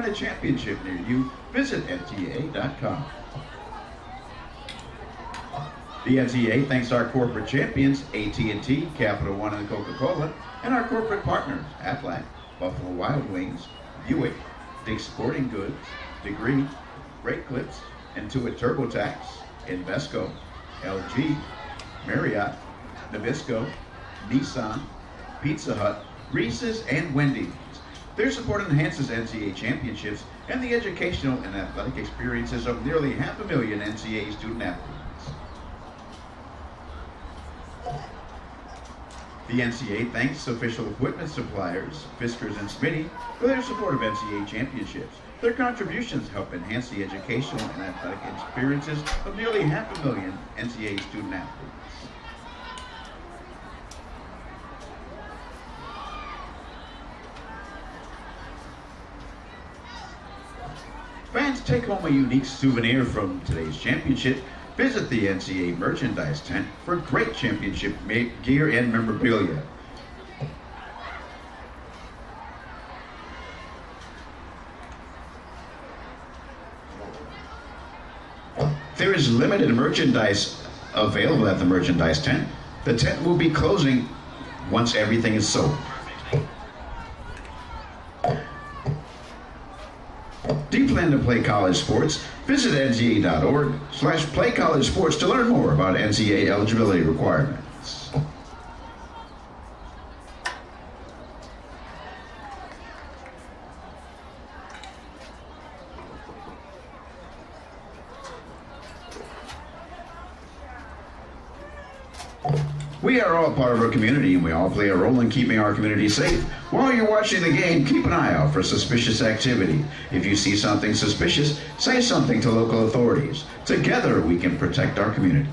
a championship near you, visit NCAA.com. The NCAA thanks our corporate champions, AT&T, Capital One, and Coca-Cola, and our corporate partners, Aflac, Buffalo Wild Wings, Buick, Dick's Sporting Goods, Degree, Brake Clips, Intuit TurboTax, Invesco, LG, Marriott, Nabisco, Nissan, Pizza Hut, Reese's, and Wendy's. Their support enhances NCAA championships and the educational and athletic experiences of nearly 500,000 NCAA student athletes. The NCAA thanks official equipment suppliers, Fiskars and Smitty, for their support of NCAA championships. Their contributions help enhance the educational and athletic experiences of nearly 500,000 NCAA student athletes. Fans take home a unique souvenir from today's championship. Visit the NCAA merchandise tent for great championship gear and memorabilia. There is limited merchandise available at the merchandise tent. The tent will be closing once everything is sold. Do you plan to play college sports? Visit ncaa.org/playcollegesports to learn more about NCAA eligibility requirements. We are all part of our community, and we all play a role in keeping our community safe. While you're watching the game, keep an eye out for suspicious activity. If you see something suspicious, say something to local authorities. Together, we can protect our community.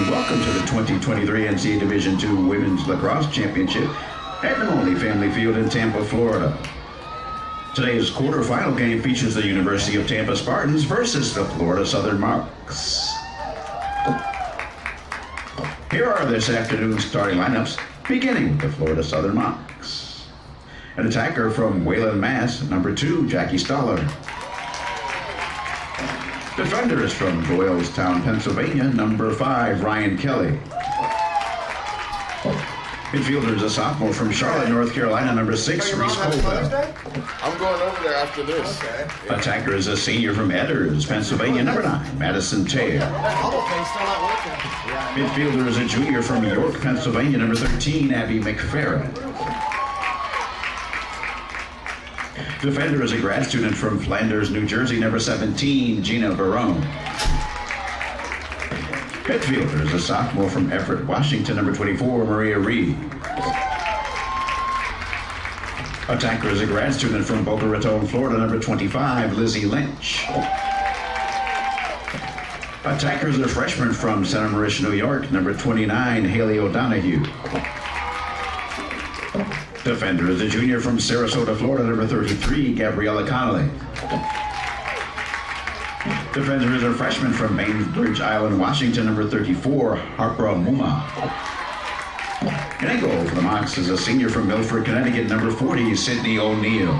Welcome to the 2023 NCAA Division II Women's Lacrosse Championship at the Only Family Field in Tampa, Florida. Today's quarterfinal game features the University of Tampa Spartans versus the Florida Southern Monks. Here are this afternoon's starting lineups, beginning with the Florida Southern Monks. An attacker from Wayland, Mass., number 2, Jackie Stoller. Defender is from Doylestown, Pennsylvania, number 5, Ryan Kelly. Midfielder is a sophomore from Charlotte, North Carolina, number 6, Reese Colwell. I'm going over there after this. Okay. Attacker is a senior from Edders, Pennsylvania, number 9, Madison Taylor. That hollow thing's still not working. Midfielder is a junior from York, Pennsylvania, number 13, Abby McFerrin. Defender is a grad student from Flanders, New Jersey, number 17, Gina Barone. Midfielder is a sophomore from Everett, Washington, number 24, Maria Reed. Attacker is a grad student from Boca Raton, Florida, number 25, Lizzie Lynch. Attacker is a freshman from Center Maurice, New York, number 29, Haley O'Donohue. Defender is a junior from Sarasota, Florida, number 33, Gabriella Connolly. Defender is a freshman from Bainbridge Island, Washington, number 34, Harper Muma. And in goal for the Mocs is a senior from Milford, Connecticut, number 40, Sydney O'Neill.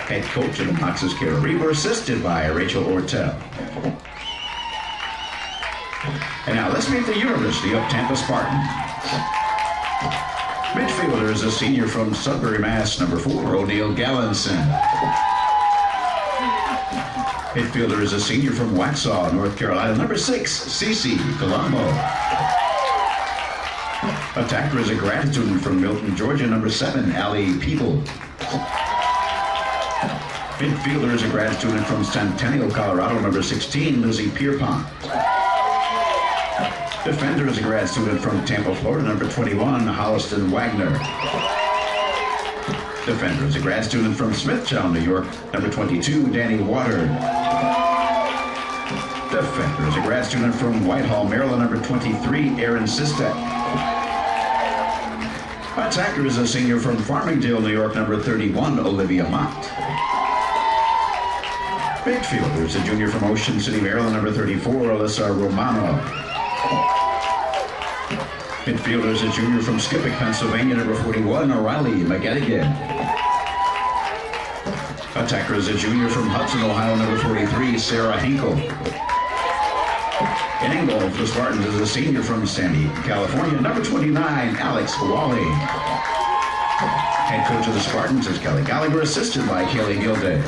Head coach of the Mocs is Kara Reber, assisted by Rachel Ortel. And now let's meet the University of Tampa Spartans. Midfielder is a senior from Sudbury, Mass, number 4, O'Neill Gallinson. Midfielder is a senior from Waxhaw, North Carolina, number 6, Cece Colombo. Attacker is a grad student from Milton, Georgia, number 7, Allie Peeble. Midfielder is a grad student from Centennial, Colorado, number 16, Lizzie Pierpont. Defender is a grad student from Tampa, Florida, number 21, Holliston Wagner. Defender is a grad student from Smithtown, New York, number 22, Danny Water. Defender is a grad student from Whitehall, Maryland, number 23, Aaron Sistek. Attacker is a senior from Farmingdale, New York, number 31, Olivia Mott. Midfielder is a junior from Ocean City, Maryland, number 34, Alyssa Romano. Midfielder is a junior from Skippack, Pennsylvania, number 41, O'Reilly McGettigan. Attacker is a junior from Hudson, Ohio, number 43, Sarah Hinkle. And in goal for the Spartans is a senior from Sandy, California, number 29, Alex Wally. Head coach of the Spartans is Kelly Gallagher, assisted by Kelly Gilday.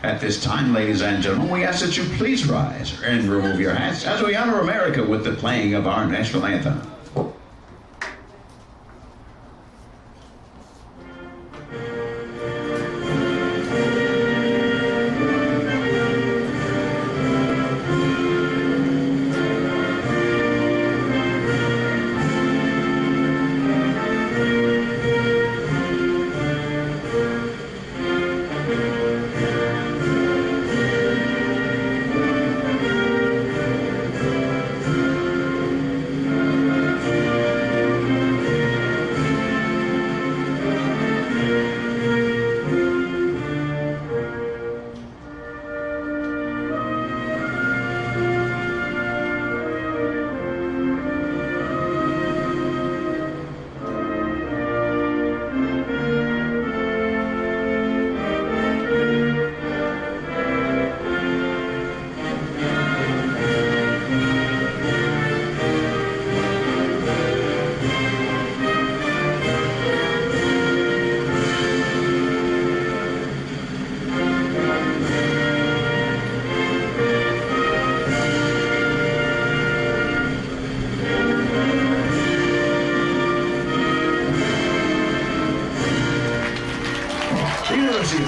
At this time, ladies and gentlemen, we ask that you please rise and remove your hats as we honor America with the playing of our national anthem.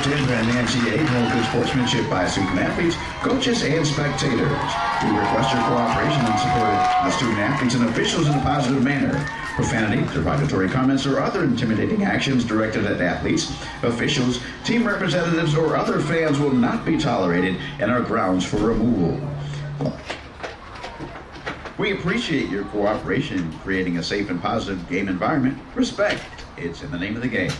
And the NCAA promote good sportsmanship by student athletes, coaches, and spectators. We request your cooperation and support the student athletes and officials in a positive manner. Profanity, derogatory comments, or other intimidating actions directed at athletes, officials, team representatives, or other fans will not be tolerated and are grounds for removal. We appreciate your cooperation in creating a safe and positive game environment. Respect. It's in the name of the game.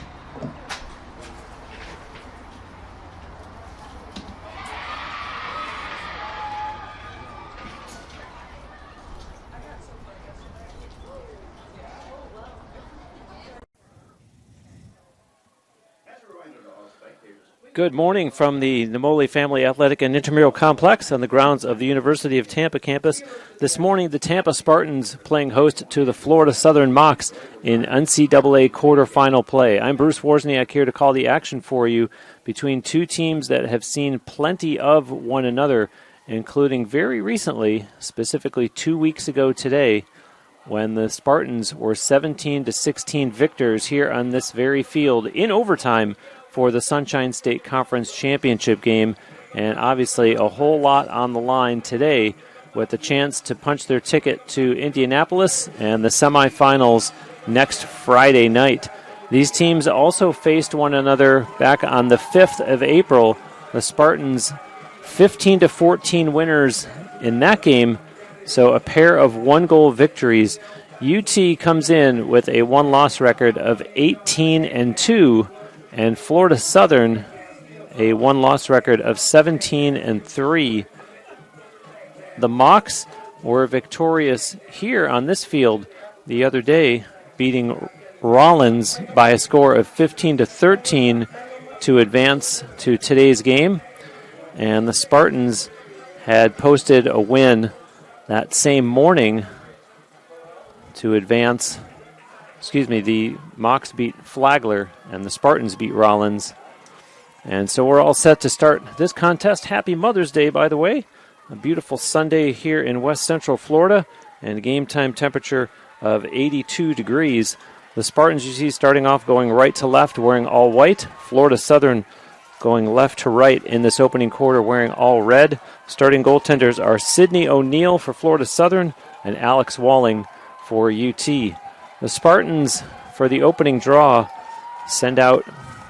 Good morning from the Namoli Family Athletic and Intramural Complex on the grounds of the University of Tampa campus. This morning, the Tampa Spartans playing host to the Florida Southern Mocs in NCAA quarterfinal play. I'm Bruce Wozniak here to call the action for you between two teams that have seen plenty of one another, including very recently, specifically 2 weeks ago today, when the Spartans were 17-16 victors here on this very field in overtime for the Sunshine State Conference Championship game, and obviously a whole lot on the line today with the chance to punch their ticket to Indianapolis and the semifinals next Friday night. These teams also faced one another back on the 5th of April. The Spartans 15-14 winners in that game, so a pair of one-goal victories. UT comes in with a one-loss record of 18-2, and Florida Southern a one-loss record of 17-3. The Mocs were victorious here on this field the other day, beating Rollins by a score of 15-13 to advance to today's game. And the Spartans had posted a win that same morning to advance. The Mocs beat Flagler and the Spartans beat Rollins. And so we're all set to start this contest. Happy Mother's Day, by the way. A beautiful Sunday here in West Central Florida, and game time temperature of 82 degrees. The Spartans, you see, starting off going right to left, wearing all white. Florida Southern going left to right in this opening quarter, wearing all red. Starting goaltenders are Sidney O'Neill for Florida Southern and Alex Walling for UT. The Spartans, for the opening draw, send out,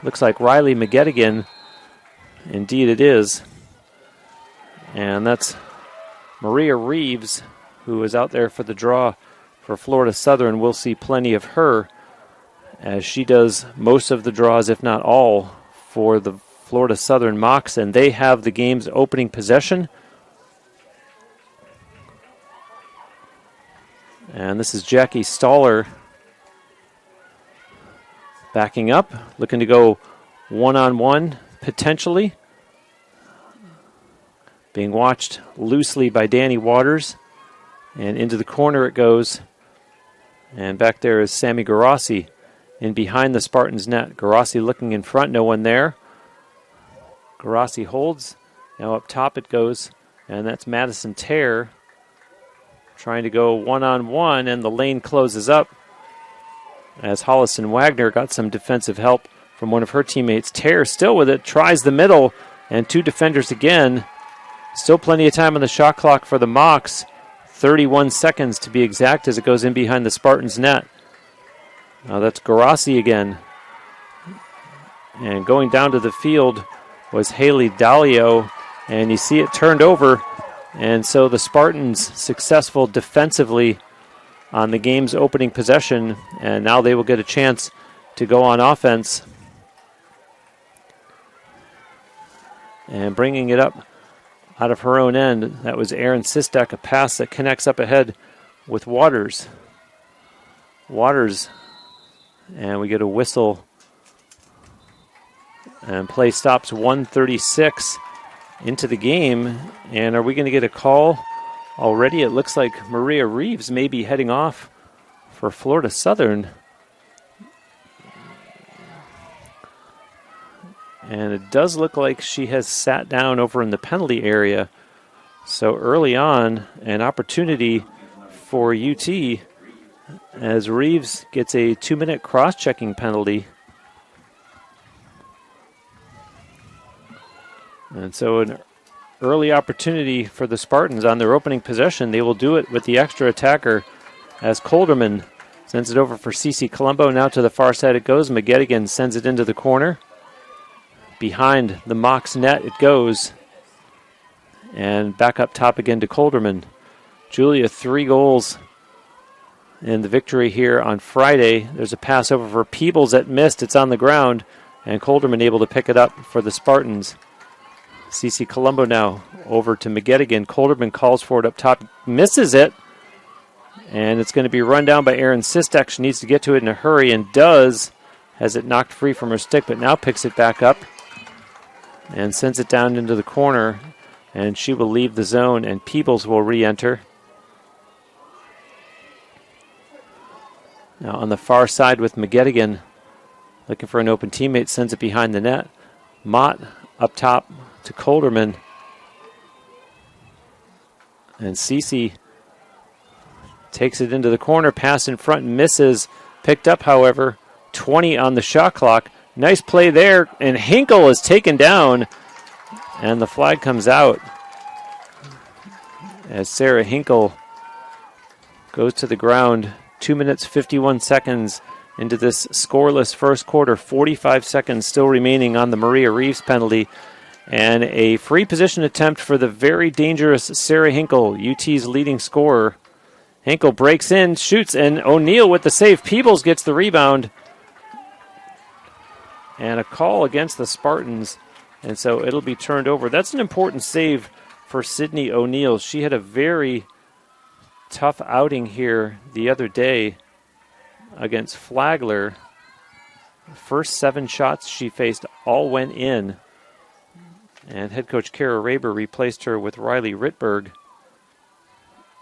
looks like Riley McGettigan. Indeed it is. And that's Maria Reeves, who is out there for the draw for Florida Southern. We'll see plenty of her, as she does most of the draws, if not all, for the Florida Southern Mocs, and they have the game's opening possession. And this is Jackie Staller backing up, looking to go one-on-one, potentially. Being watched loosely by Danny Waters. And into the corner it goes. And back there is Sammy Garassi in behind the Spartans' net. Garassi looking in front, no one there. Garassi holds. Now up top it goes. And that's Madison Terre trying to go one-on-one, and the lane closes up as Hollison Wagner got some defensive help from one of her teammates. Terre still with it, tries the middle, and two defenders again. Still plenty of time on the shot clock for the Mocs. 31 seconds to be exact as it goes in behind the Spartans' net. Now that's Garassi again. And going down to the field was Haley Dalio, and you see it turned over. And so the Spartans successful defensively on the game's opening possession, and now they will get a chance to go on offense. And bringing it up out of her own end, that was Erin Sistek, a pass that connects up ahead with Waters. And we get a whistle, and play stops 1:36 into the game. And are we going to get a call already? It looks like Maria Reeves may be heading off for Florida Southern. And it does look like she has sat down over in the penalty area. So early on, an opportunity for UT as Reeves gets a 2-minute cross-checking penalty. And so an early opportunity for the Spartans on their opening possession. They will do it with the extra attacker as Kolderman sends it over for Cece Colombo. Now to the far side it goes. McGettigan sends it into the corner. Behind the Mocs net it goes. And back up top again to Kolderman. Julia, 3 goals in the victory here on Friday. There's a pass over for Peebles that missed. It's on the ground. And Kolderman able to pick it up for the Spartans. Cece Colombo now over to McGettigan. Kolderman calls for it up top. Misses it. And it's going to be run down by Erin Sistek. She needs to get to it in a hurry and does. Has it knocked free from her stick, but now picks it back up. and sends it down into the corner, and she will leave the zone, and Peebles will re-enter. Now on the far side with McGettigan, looking for an open teammate, sends it behind the net. Mott up top to Colderman. And Cece takes it into the corner, pass in front, misses. Picked up, however, 20 on the shot clock. Nice play there, and Hinkle is taken down, and the flag comes out as Sarah Hinkle goes to the ground. 2 minutes, 51 seconds into this scoreless first quarter. 45 seconds still remaining on the Maria Reeves penalty. And a free position attempt for the very dangerous Sarah Hinkle, UT's leading scorer. Hinkle breaks in, shoots, and O'Neill with the save. Peebles gets the rebound. And a call against the Spartans. And so it'll be turned over. That's an important save for Sydney O'Neill. She had a very tough outing here the other day against Flagler. The first 7 shots she faced all went in. And head coach Kara Raber replaced her with Riley Rittberg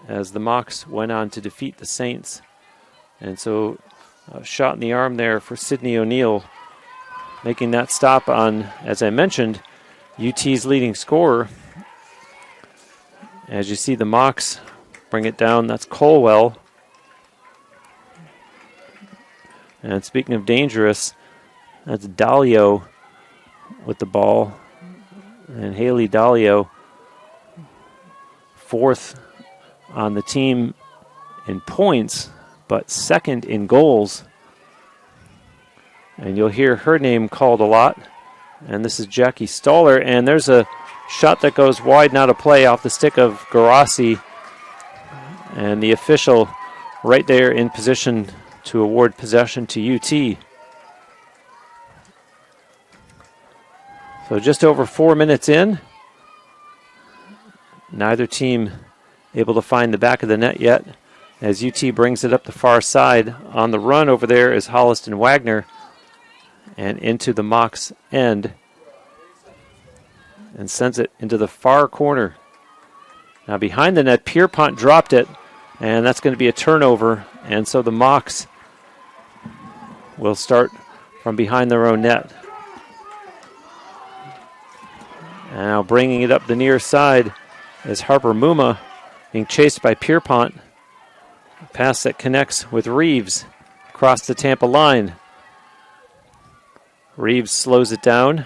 as the Mocs went on to defeat the Saints. And so a shot in the arm there for Sydney O'Neill, making that stop on, as I mentioned, UT's leading scorer. As you see the Mocs bring it down, that's Colwell. And speaking of dangerous, that's Dalio with the ball. And Haley Dalio, 4th on the team in points, but 2nd in goals. And you'll hear her name called a lot. And this is Jackie Stoller. And there's a shot that goes wide, not a play, off the stick of Garassi. And the official right there in position to award possession to UT. So just over 4 minutes in. Neither team able to find the back of the net yet, as UT brings it up the far side. On the run over there is Holliston Wagner, and into the Mocs end, and sends it into the far corner. Now behind the net, Pierpont dropped it, and that's going to be a turnover, and so the Mocs will start from behind their own net. Now bringing it up the near side is Harper Muma, being chased by Pierpont. A pass that connects with Reeves across the Tampa line. Reeves slows it down,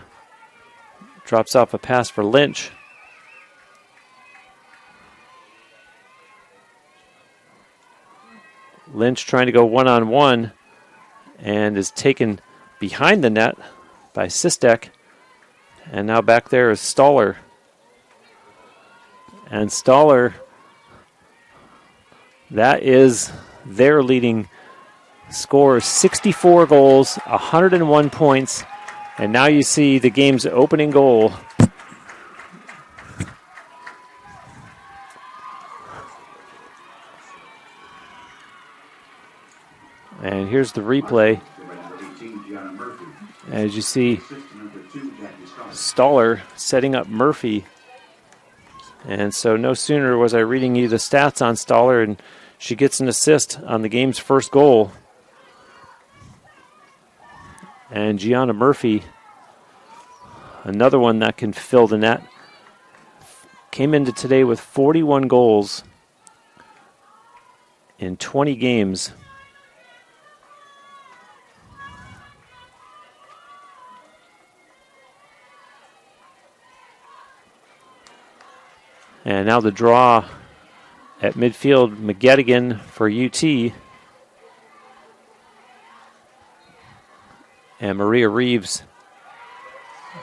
drops off a pass for Lynch. Lynch trying to go one-on-one and is taken behind the net by Sistek. And now back there is Stoller. And Stoller, that is their leading scorer. 64 goals, 101 points. And now you see the game's opening goal. And here's the replay. As you see, Stoller setting up Murphy. And so no sooner was I reading you the stats on Stoller, and she gets an assist on the game's first goal. And Gianna Murphy, another one that can fill the net, came into today with 41 goals in 20 games. And now the draw at midfield, McGettigan for UT. And Maria Reeves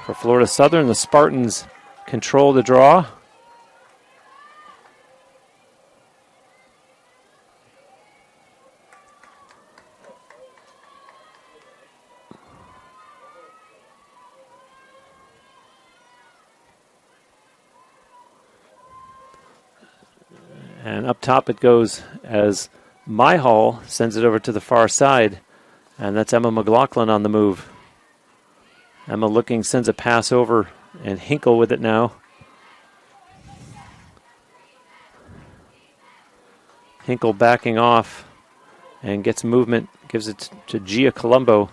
for Florida Southern. The Spartans control the draw. And up top it goes as Myhall sends it over to the far side. And that's Emma McLaughlin on the move. Emma looking, sends a pass over And Hinkle with it now. Hinkle backing off and gets movement, gives it to Gia Colombo.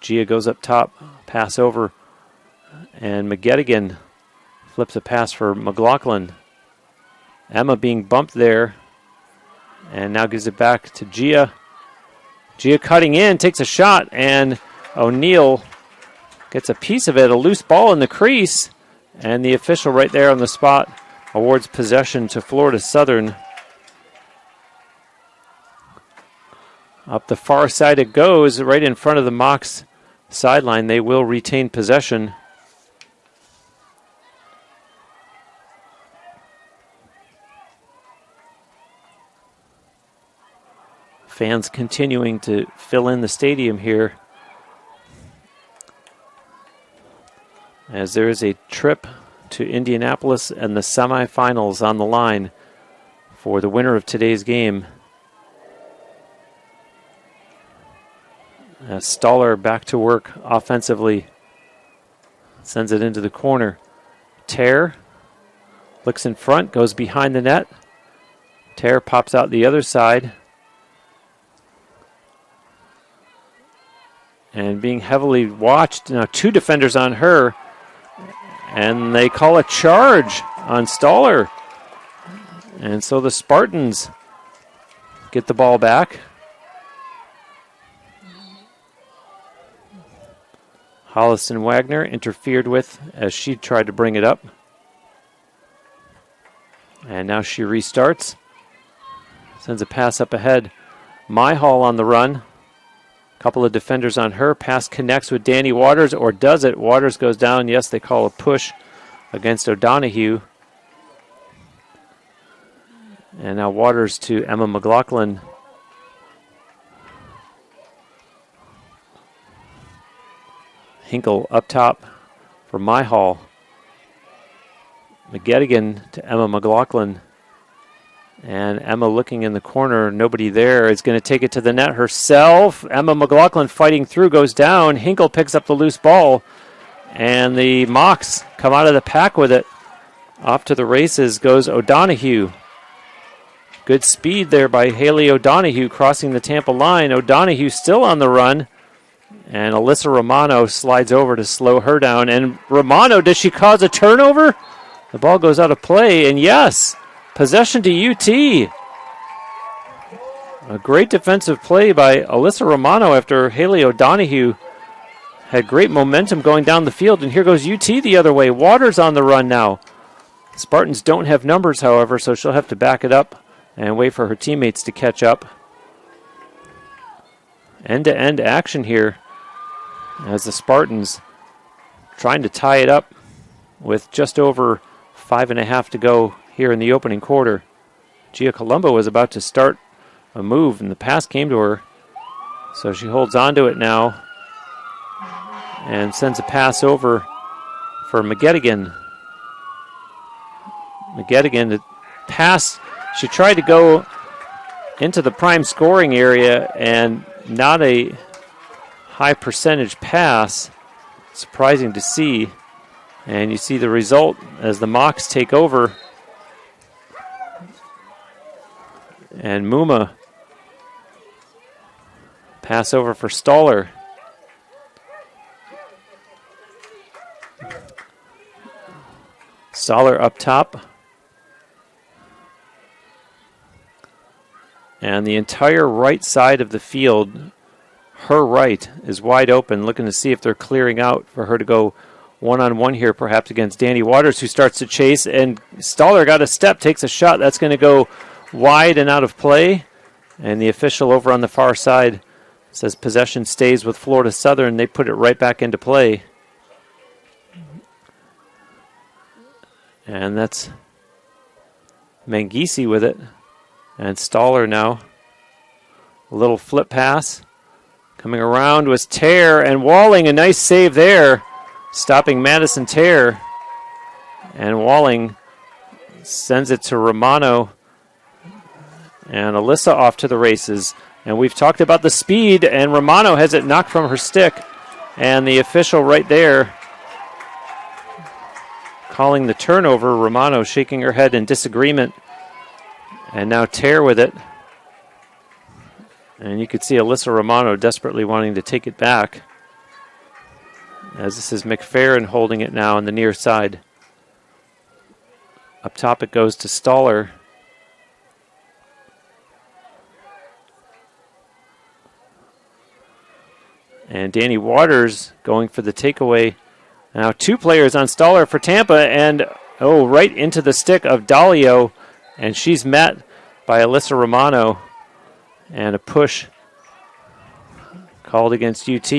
Gia goes up top, pass over, and McGettigan flips a pass for McLaughlin. Emma being bumped there, and now gives it back to Gia. Gia cutting in, takes a shot, and O'Neill gets a piece of it, a loose ball in the crease, and the official right there on the spot awards possession to Florida Southern. Up the far side it goes, right in front of the Mocs sideline. They will retain possession. Fans continuing to fill in the stadium here, as there is a trip to Indianapolis and the semifinals on the line for the winner of today's game. As Stoller back to work offensively, sends it into the corner. Tear looks in front, goes behind the net. Tear pops out the other side. And being heavily watched, now 2 defenders on her. And they call a charge on Stoller. And so the Spartans get the ball back. Holliston Wagner interfered with as she tried to bring it up. And now she restarts. Sends a pass up ahead. Myhall on the run. Couple of defenders on her. Pass connects with Danny Waters, or does it? Waters goes down. Yes, they call a push against O'Donohue. And now Waters to Emma McLaughlin. Hinkle up top for Myhall. McGettigan to Emma McLaughlin. And Emma looking in the corner, nobody there, is going to take it to the net herself. Emma McLaughlin fighting through, goes down. Hinkle picks up the loose ball, and the Mocs come out of the pack with it. Off to the races goes O'Donohue. Good speed there by Haley O'Donohue crossing the Tampa line. O'Donohue still on the run, and Alyssa Romano slides over to slow her down. And Romano, does she cause a turnover? The ball goes out of play, and yes, possession to UT. A great defensive play by Alyssa Romano after Haley O'Donohue had great momentum going down the field. And here goes UT the other way. Waters on the run now. Spartans don't have numbers, however, so she'll have to back it up and wait for her teammates to catch up. End-to-end action here as the Spartans trying to tie it up with just over 5.5 to go here in the opening quarter. Gia Colombo was about to start a move, and the pass came to her. So she holds on to it now and sends a pass over for McGettigan. McGettigan to pass. She tried to go into the prime scoring area, and not a high percentage pass. Surprising to see. And you see the result as the Mocs take over. And Muma pass over for Stoller. Stoller up top. And the entire right side of the field, her right, is wide open, looking to see if they're clearing out for her to go one-on-one here, perhaps against Danny Waters, who starts to chase. And Stoller got a step, takes a shot. That's going to go wide and out of play. And the official over on the far side says possession stays with Florida Southern. They put it right back into play. And that's Mangisi with it. And Stoller now. A little flip pass. Coming around was Tear, and Walling, a nice save there, stopping Madison Tear. And Walling sends it to Romano. And Alyssa off to the races. And we've talked about the speed, and Romano has it knocked from her stick. And the official right there calling the turnover. Romano shaking her head in disagreement. And now Tear with it. And you could see Alyssa Romano desperately wanting to take it back. As this is McFerrin holding it now on the near side. Up top it goes to Stoller. And Danny Waters going for the takeaway. Now 2 players on Stoller for Tampa, and right into the stick of Dalio, and she's met by Alyssa Romano, and a push called against UT.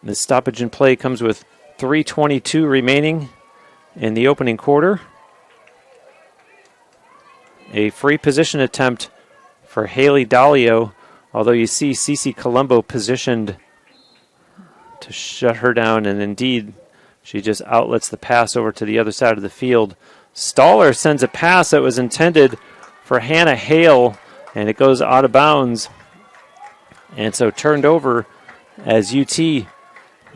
The stoppage in play comes with 3:22 remaining in the opening quarter. A free position attempt for Haley Dalio, although you see Cece Colombo positioned to shut her down, and indeed she just outlets the pass over to the other side of the field. Stoller sends a pass that was intended for Hannah Hale, and it goes out of bounds. And so turned over as UT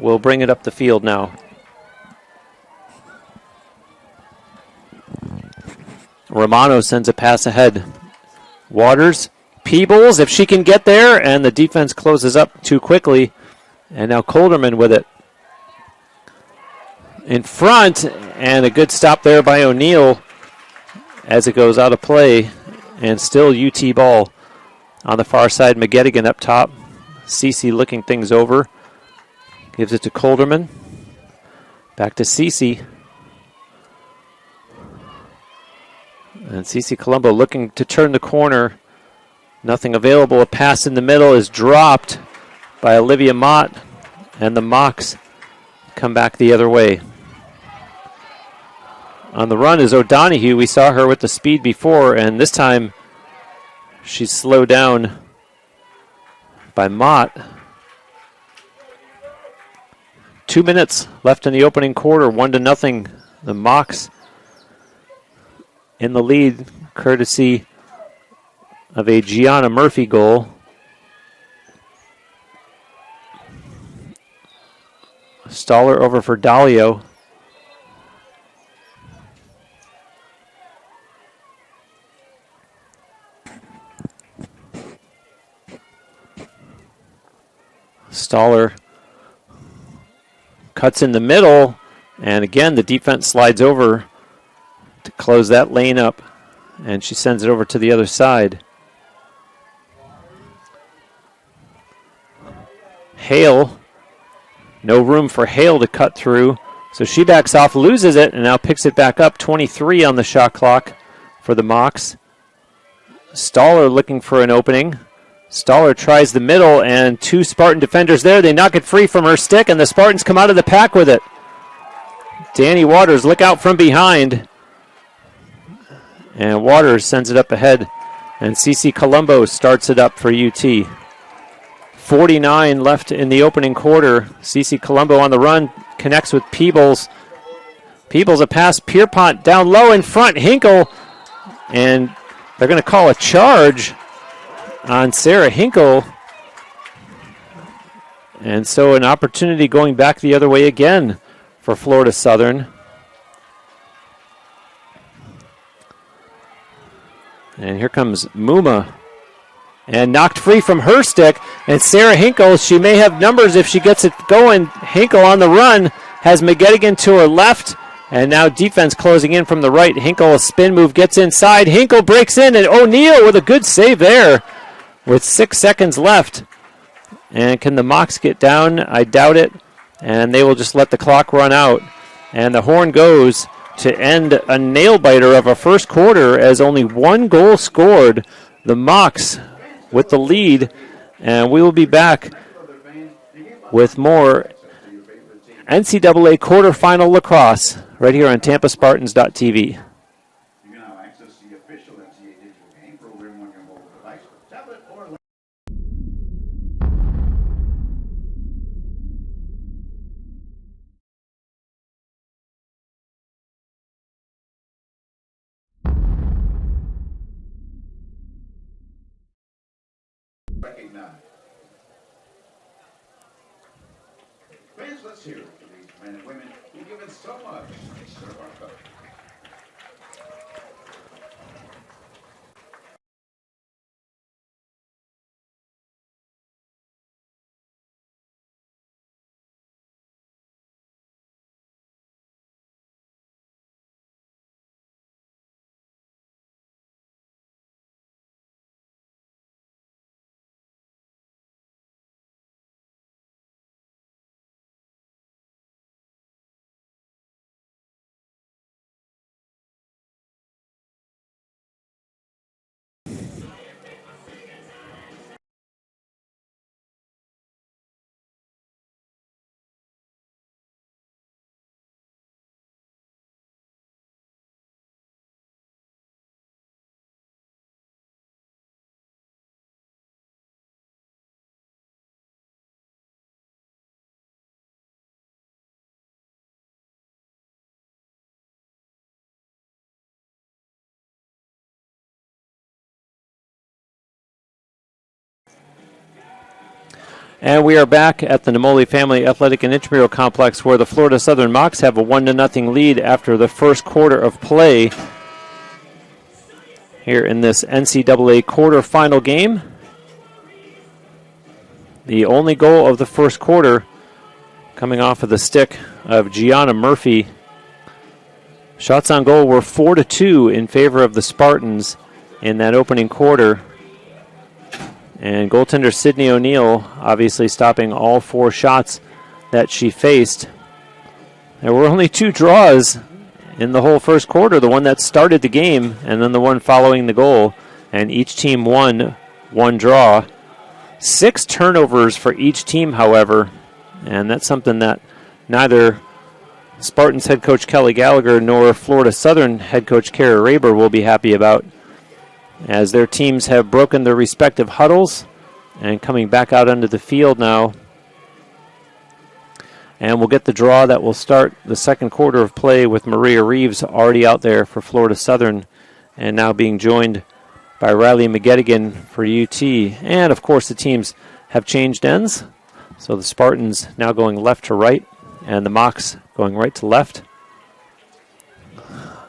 will bring it up the field now. Romano sends a pass ahead. Waters, Peebles, if she can get there, and the defense closes up too quickly. And now Colderman with it. In front, and a good stop there by O'Neill as it goes out of play. And still UT ball on the far side. McGettigan up top. Cece looking things over. Gives it to Colderman. Back to Cece. And Cece Colombo looking to turn the corner. Nothing available. A pass in the middle is dropped by Olivia Mott. And the Mocs come back the other way. On the run is O'Donohue. We saw her with the speed before, and this time she's slowed down by Mott. 2 minutes left in the opening quarter, 1-0. The Mocs in the lead, courtesy of a Gianna Murphy goal. Stoller over for Dalio. Stoller cuts in the middle, and again the defense slides over to close that lane up, and she sends it over to the other side. Hale, no room for Hale to cut through, so she backs off, loses it, and now picks it back up. 23 on the shot clock for the Mocs. Stoller looking for an opening. Stoller tries the middle, and 2 Spartan defenders there. They knock it free from her stick, and the Spartans come out of the pack with it. Danny Waters, look out from behind. And Waters sends it up ahead, and Cece Colombo starts it up for UT. 49 left in the opening quarter. Cece Colombo on the run, connects with Peebles. Peebles a pass, Pierpont down low in front, Hinkle, and they're going to call a charge on Sarah Hinkle. And so an opportunity going back the other way again for Florida Southern. And here comes Muma. And knocked free from her stick. And Sarah Hinkle, she may have numbers if she gets it going. Hinkle on the run has McGettigan to her left. And now defense closing in from the right. Hinkle, a spin move, gets inside. Hinkle breaks in, and O'Neill with a good save there with 6 seconds left. And can the Mocs get down? I doubt it. And they will just let the clock run out. And the horn goes to end a nail-biter of a first quarter as only 1 goal scored. The Mocs with the lead. And we will be back with more NCAA quarterfinal lacrosse right here on TampaSpartans.tv. You can now access the official NCAA digital game program on your mobile device, tablet, or recognize Fans, let's hear it for these men and women who've given so much to serve our country. And we are back at the Namoli Family Athletic and Intramural Complex where the Florida Southern Mocs have a 1-0 lead after the first quarter of play here in this NCAA quarterfinal game. The only goal of the first quarter coming off of the stick of Gianna Murphy. Shots on goal were 4-2 in favor of the Spartans in that opening quarter. And goaltender Sydney O'Neill obviously stopping all 4 shots that she faced. There were only 2 draws in the whole first quarter, the one that started the game and then the one following the goal. And each team won 1 draw. 6 turnovers for each team, however. And that's something that neither Spartans head coach Kelly Gallagher nor Florida Southern head coach Kara Raber will be happy about, as their teams have broken their respective huddles and coming back out onto the field now. And we'll get the draw that will start the second quarter of play with Maria Reeves already out there for Florida Southern and now being joined by Riley McGettigan for UT. And, of course, the teams have changed ends. So the Spartans now going left to right and the Mocs going right to left.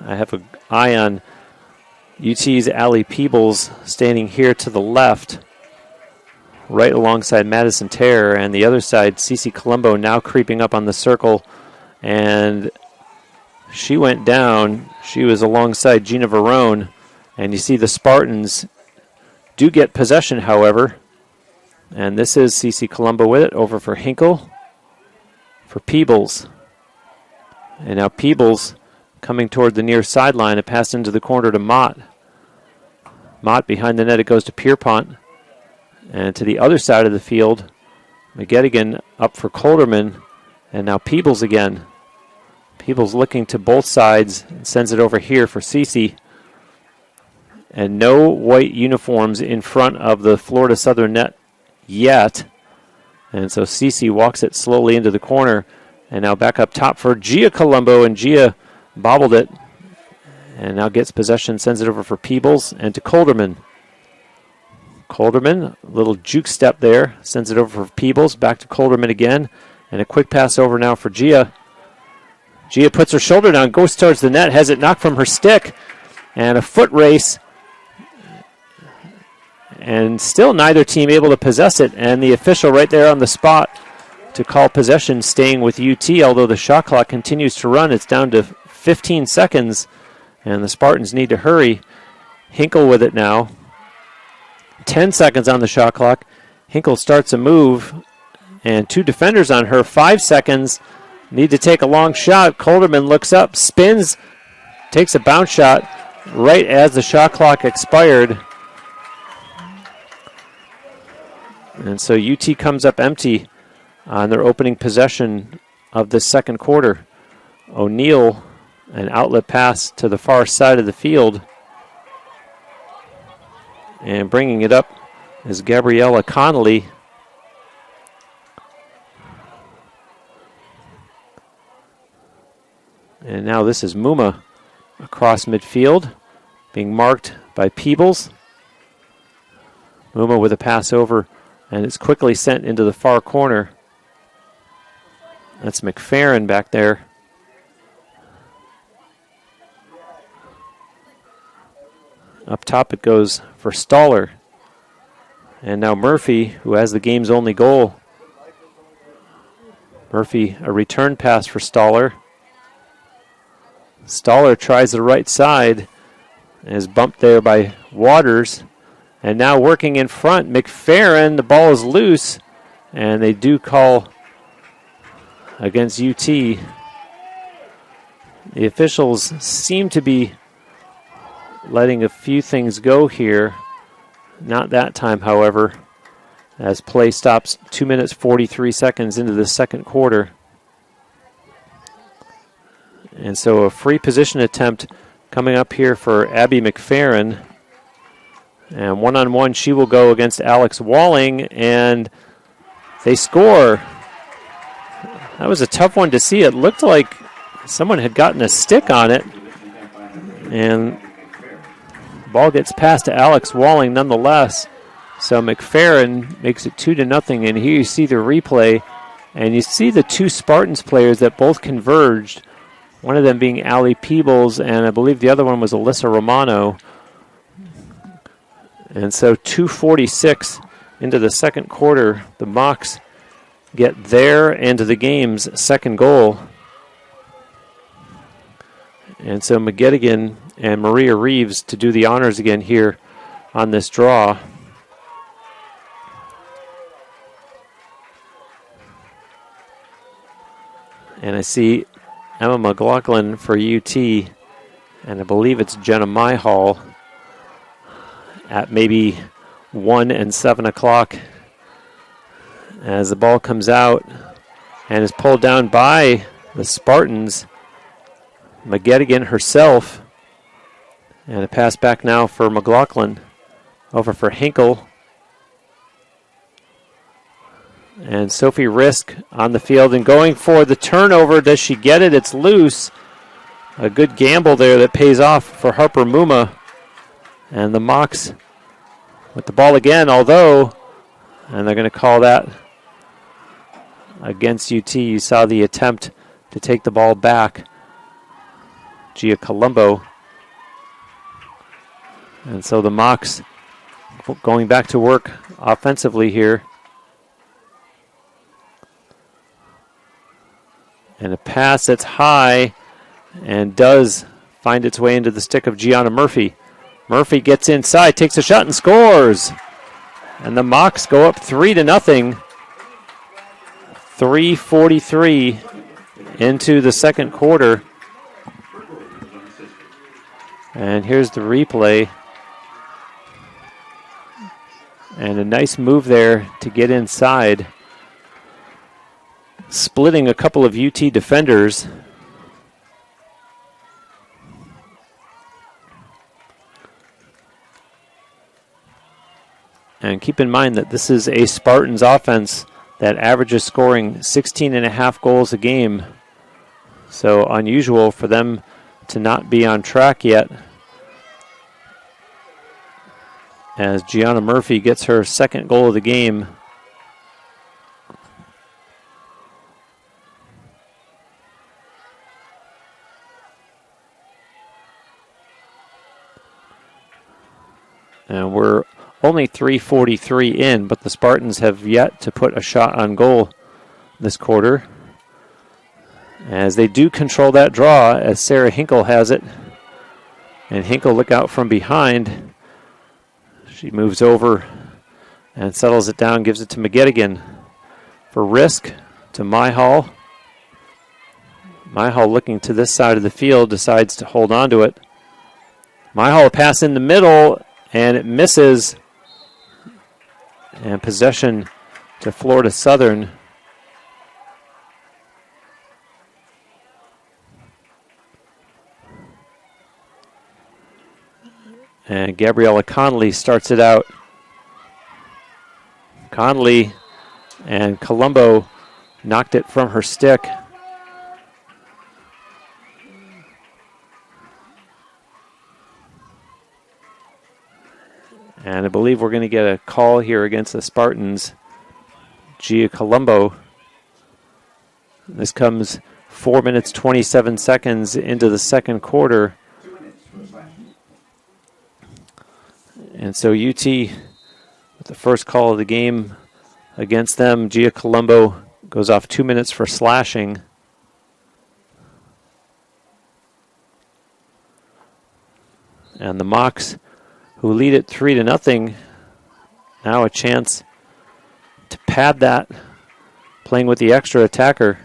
I have an eye on UT's Allie Peebles standing here to the left, right alongside Madison Terror, and the other side, Cece Colombo now creeping up on the circle, and she went down. She was alongside Gina Verone, and you see the Spartans do get possession, however, and this is Cece Colombo with it, over for Hinkle, for Peebles, and now Peebles coming toward the near sideline. It passed into the corner to Mott. Mott behind the net, it goes to Pierpont. And to the other side of the field, McGettigan up for Colderman. And now Peebles again. Peebles looking to both sides and sends it over here for Cece. And no white uniforms in front of the Florida Southern net yet. And so Cece walks it slowly into the corner. And now back up top for Gia Colombo, and Gia bobbled it. And now gets possession, sends it over for Peebles and to Colderman. Colderman, a little juke step there, sends it over for Peebles, back to Colderman again. And a quick pass over now for Gia. Gia puts her shoulder down, goes towards the net, has it knocked from her stick. And a foot race. And still neither team able to possess it. And the official right there on the spot to call possession, staying with UT, although the shot clock continues to run. It's down to 15 seconds. And the Spartans need to hurry. Hinkle with it now. 10 seconds on the shot clock. Hinkle starts a move. And 2 defenders on her. 5 seconds. Need to take a long shot. Colderman looks up, spins, takes a bounce shot right as the shot clock expired. And so UT comes up empty on their opening possession of the second quarter. O'Neill, an outlet pass to the far side of the field. And bringing it up is Gabriella Connolly. And now this is Muma across midfield, being marked by Peebles. Muma with a pass over, and it's quickly sent into the far corner. That's McFerrin back there. Up top it goes for Stoller. And now Murphy, who has the game's only goal. Murphy, a return pass for Stoller. Stoller tries the right side and is bumped there by Waters. And now working in front, McFerrin, the ball is loose. And they do call against UT. The officials seem to be letting a few things go here. Not that time, however, as play stops 2 minutes 43 seconds into the second quarter. And so a free position attempt coming up here for Abby McFerrin. And one-on-one, she will go against Alex Walling, and they score. That was a tough one to see. It looked like someone had gotten a stick on it. And the ball gets passed to Alex Walling nonetheless. So McFerrin makes it 2-0, and here you see the replay. And you see the two Spartans players that both converged, one of them being Allie Peebles, and I believe the other one was Alyssa Romano. And so 2:46 into the second quarter, the Mocs get their end of the game's second goal. And so McGettigan and Maria Reeves to do the honors again here on this draw. And I see Emma McLaughlin for UT, and I believe it's Jenna Myhall at maybe 1 and 7 o'clock as the ball comes out and is pulled down by the Spartans. McGettigan herself, and a pass back now for McLaughlin over for Hinkle. And Sophie Risk on the field and going for the turnover. Does she get it? It's loose. A good gamble there that pays off for Harper Muma. And the Mocs with the ball again, although, and they're going to call that against UT. You saw the attempt to take the ball back. Gia Colombo. And so the Mocs going back to work offensively here. And a pass that's high and does find its way into the stick of Gianna Murphy. Murphy gets inside, takes a shot, and scores. And the Mocs go up 3-0. 3:43 into the second quarter. And here's the replay. And a nice move there to get inside, splitting a couple of UT defenders. And keep in mind that this is a Spartans offense that averages scoring 16.5 goals a game. So unusual for them to not be on track yet, as Gianna Murphy gets her second goal of the game. And we're only 3:43 in, but the Spartans have yet to put a shot on goal this quarter, as they do control that draw, as Sarah Hinkle has it. And Hinkle, look out from behind. She moves over and settles it down, gives it to McGettigan for Risk to Myhall. Myhall looking to this side of the field, decides to hold on to it. Myhall pass in the middle, and it misses. And possession to Florida Southern. And Gabriella Conley starts it out. Conley and Colombo knocked it from her stick. And I believe we're going to get a call here against the Spartans. Gia Colombo This comes 4 minutes, 27 seconds into the second quarter. And so UT, with the first call of the game against them, Gia Colombo goes off 2 minutes for slashing. And the Mocs, who lead it 3-0, now a chance to pad that, playing with the extra attacker.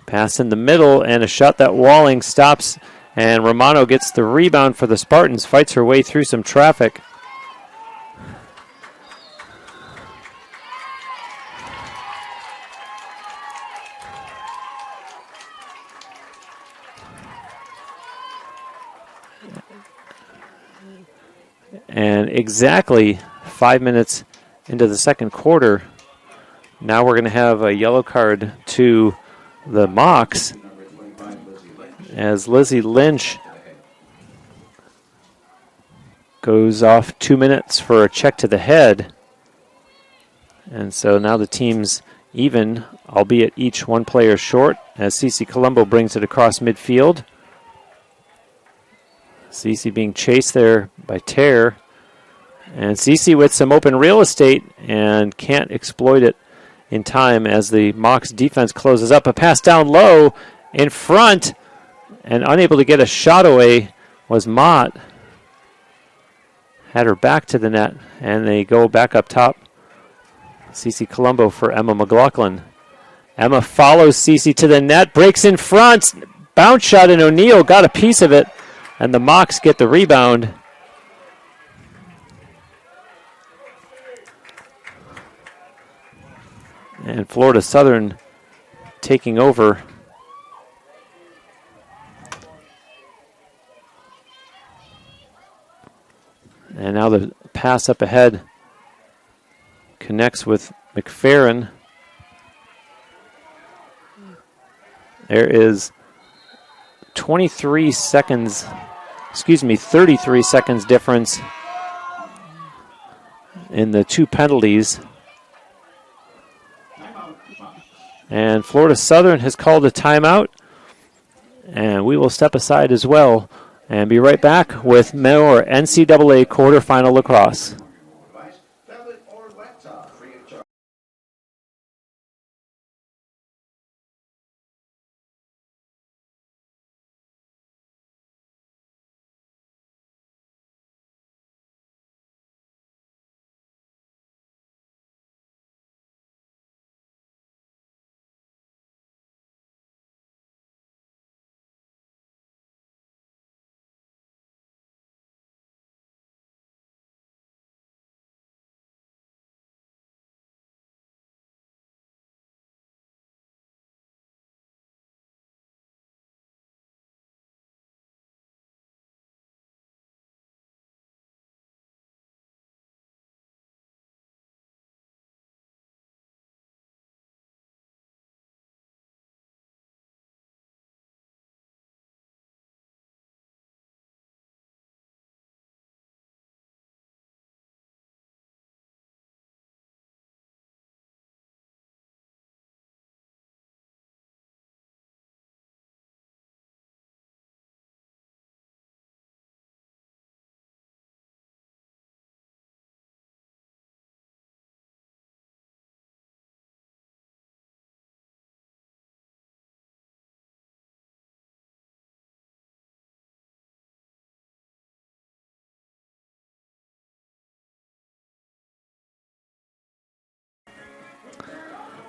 Pass in the middle and a shot that Walling stops, and Romano gets the rebound for the Spartans, fights her way through some traffic. And exactly 5 minutes into the second quarter, now we're going to have a yellow card to the Mocs as Lizzie Lynch goes off 2 minutes for a check to the head. And so now the team's even, albeit each one player short, as Cece Colombo brings it across midfield. Cece being chased there by Terre. And Cece with some open real estate and can't exploit it in time as the Mocs defense closes up. A pass down low in front, and unable to get a shot away was Mott. Had her back to the net, and they go back up top. Cece Colombo for Emma McLaughlin. Emma follows Cece to the net, breaks in front, bounce shot, and O'Neill got a piece of it, and the Mocs get the rebound. And Florida Southern taking over. And now the pass up ahead connects with McFerrin. There is 33 seconds difference in the two penalties. And Florida Southern has called a timeout. And we will step aside as well and be right back with more NCAA quarterfinal lacrosse.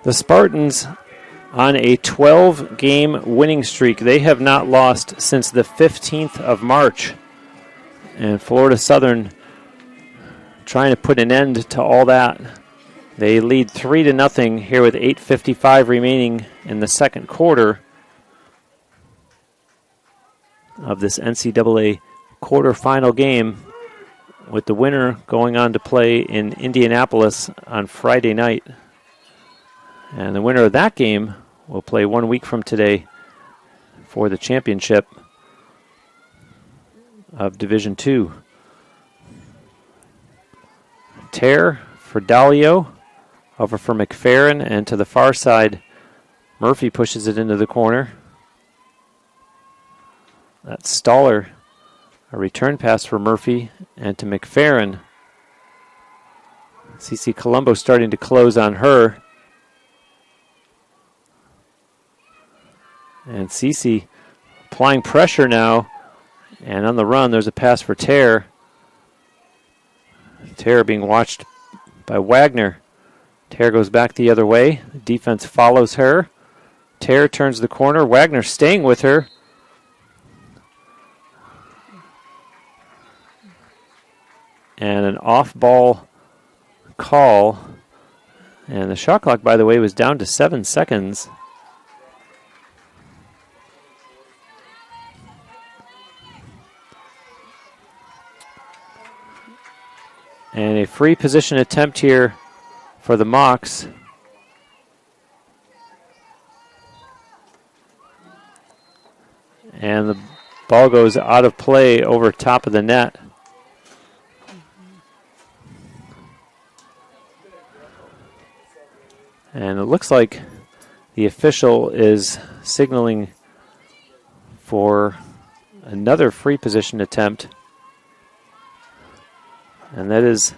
The Spartans on a 12-game winning streak. They have not lost since the 15th of March. And Florida Southern trying to put an end to all that. They lead 3-0 here with 8:55 remaining in the second quarter of this NCAA quarterfinal game, with the winner going on to play in Indianapolis on Friday night. And the winner of that game will play 1 week from today for the championship. of Division II. Tear for Dalio, over for McFerrin, and to the far side, Murphy pushes it into the corner. That's Stoller. A return pass for Murphy and to McFerrin. CC Colombo starting to close on her. And CC applying pressure now. And on the run, there's a pass for Tear. Tear being watched by Wagner. Tear goes back the other way. The defense follows her. Tear turns the corner. Wagner staying with her. And an off-ball call. And the shot clock, by the way, was down to 7 seconds. And a free position attempt here for the Mocs. And the ball goes out of play over top of the net. And it looks like the official is signaling for another free position attempt. And that is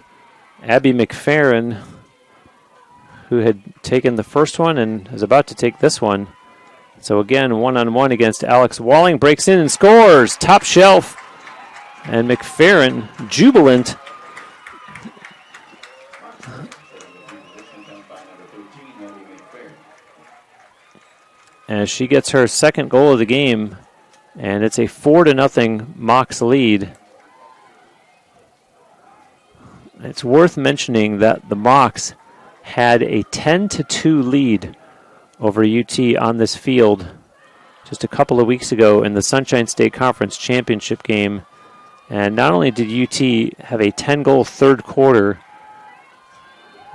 Abby McFerrin, who had taken the first one and is about to take this one. So again, one-on-one against Alex Walling. Breaks in and scores. Top shelf. And McFerrin, jubilant. As she gets her second goal of the game. And it's a 4-0 Mocs lead. It's worth mentioning that the Mocs had a 10-2 lead over UT on this field just a couple of weeks ago in the Sunshine State Conference Championship game. And not only did UT have a 10-goal third quarter,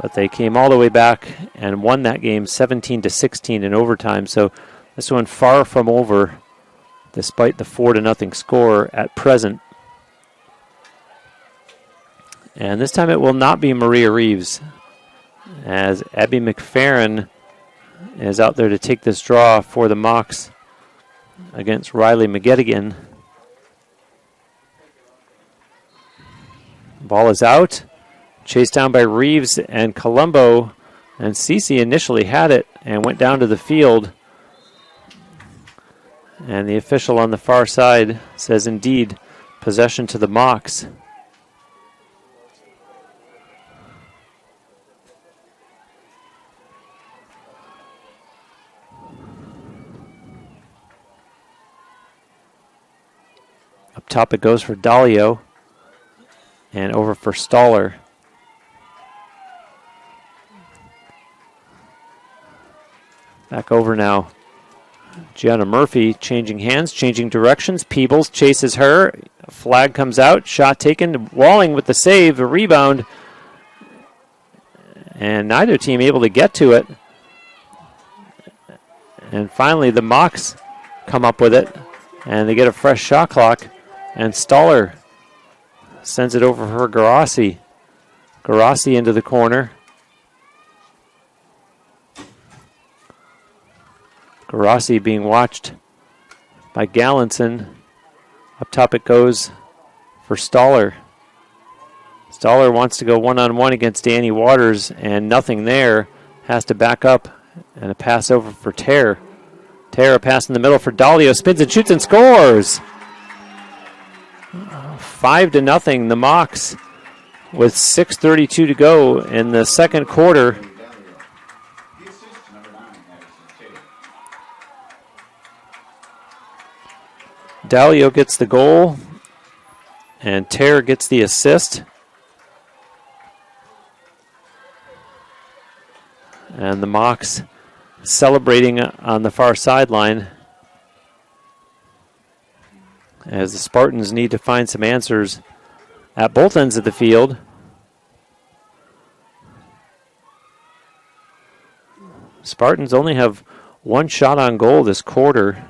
but they came all the way back and won that game 17-16 in overtime. So this one far from over, despite the 4-0 score at present. And this time it will not be Maria Reeves, as Abby McFerrin is out there to take this draw for the Mocs against Riley McGettigan. Ball is out, chased down by Reeves and Colombo, and Cece initially had it and went down to the field. And the official on the far side says indeed, possession to the Mocs. Up top it goes for Dalio and over for Stoller. Back over now. Gianna Murphy changing hands, changing directions. Peebles chases her. A flag comes out. Shot taken. Walling with the save. A rebound. And neither team able to get to it. And finally the Mocs come up with it. And they get a fresh shot clock. And Stoller sends it over for Garassi. Garassi into the corner. Garassi being watched by Gallinson. Up top it goes for Stoller. Stoller wants to go one-on-one against Danny Waters, and nothing there. Has to back up, and a pass over for Tear. Tear, a pass in the middle for Dalio. Spins and shoots and scores! 5-0, the Mocs, with 6:32 to go in the second quarter. Dalio gets the goal, and Tear gets the assist. And the Mocs celebrating on the far sideline, as the Spartans need to find some answers at both ends of the field. Spartans only have one shot on goal this quarter.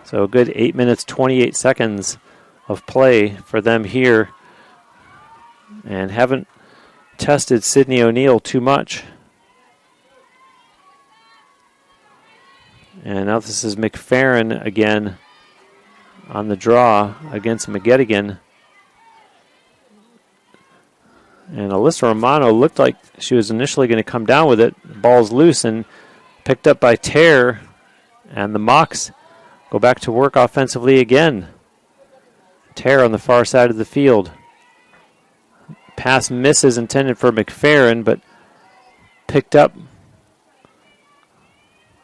So a good 8 minutes, 28 seconds of play for them here. And haven't tested Sydney O'Neill too much. And now this is McFerrin again on the draw against McGettigan. And Alyssa Romano looked like she was initially going to come down with it. The ball's loose and picked up by Terre. And the Mocs go back to work offensively again. Terre on the far side of the field. Pass misses intended for McFerrin, but picked up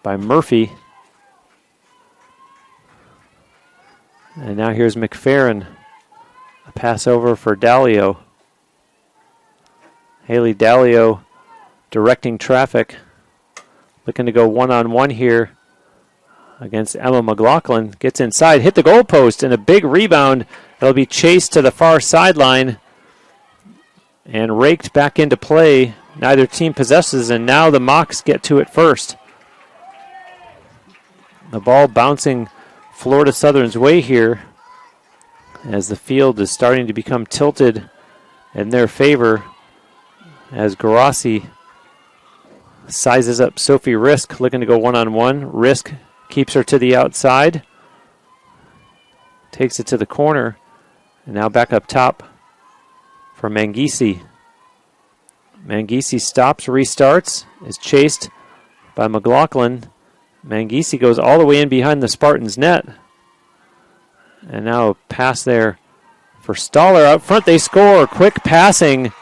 by Murphy. And now here's McFerrin. A pass over for Dalio. Haley Dalio directing traffic. Looking to go one-on-one here against Emma McLaughlin. Gets inside, hit the goalpost, and a big rebound. It'll be chased to the far sideline and raked back into play. Neither team possesses, and now the Mocs get to it first. The ball bouncing Florida Southern's way here as the field is starting to become tilted in their favor as Garassi sizes up Sophie Risk, looking to go one-on-one. Risk keeps her to the outside, takes it to the corner, and now back up top for Mangisi. Mangisi stops, restarts, is chased by McLaughlin. Mangisi goes all the way in behind the Spartans' net. And now a pass there for Stoller. Out front they score. Quick passing.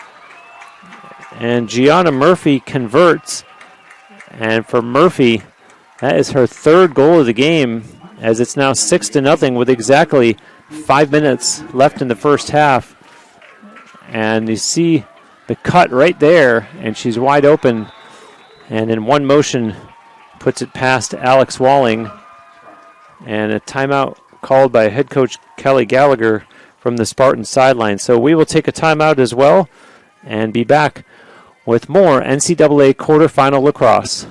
And Gianna Murphy converts. And for Murphy, that is her third goal of the game, as it's now 6-0 with exactly 5 minutes left in the first half. And you see the cut right there, and she's wide open. And in one motion, puts it past Alex Walling. And a timeout called by head coach Kelly Gallagher from the Spartans sideline. So we will take a timeout as well and be back with more NCAA quarterfinal lacrosse.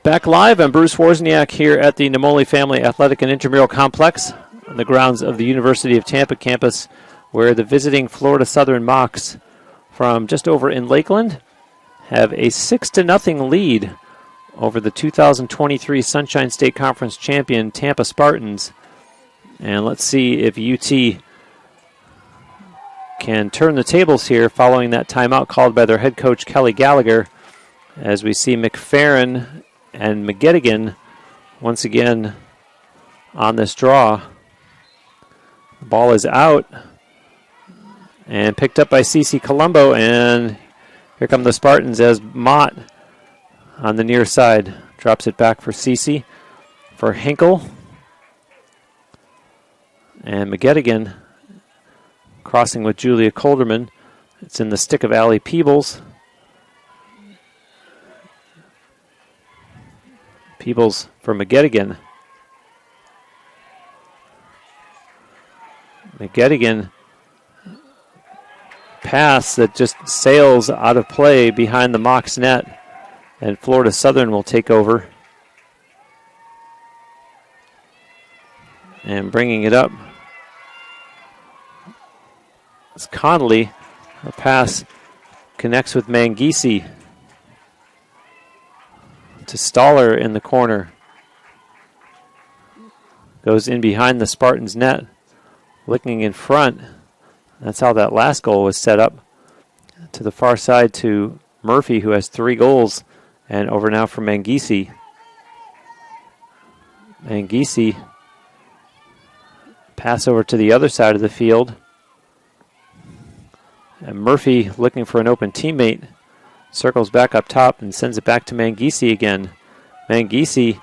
Back live, I'm Bruce Wozniak here at the Namoli Family Athletic and Intramural Complex on the grounds of the University of Tampa campus, where the visiting Florida Southern Mocs from just over in Lakeland have a 6-0 lead over the 2023 Sunshine State Conference champion Tampa Spartans. And let's see if UT can turn the tables here following that timeout called by their head coach Kelly Gallagher, as we see McFerrin and McGettigan once again on this draw. The ball is out and picked up by Cece Colombo, and here come the Spartans as Mott on the near side drops it back for Cece, for Hinkle, and McGettigan crossing with Julia Colderman. It's in the stick of Allie Peebles. Peebles for McGettigan. McGettigan pass that just sails out of play behind the Mocs net, and Florida Southern will take over. And bringing it up is Connolly. A pass connects with Mangisi to Stoller in the corner. Goes in behind the Spartans net, looking in front. That's how that last goal was set up. To the far side to Murphy, who has 3 goals, and over now for Mangisi. Mangisi, pass over to the other side of the field. And Murphy, looking for an open teammate, circles back up top and sends it back to Mangisi again. Mangisi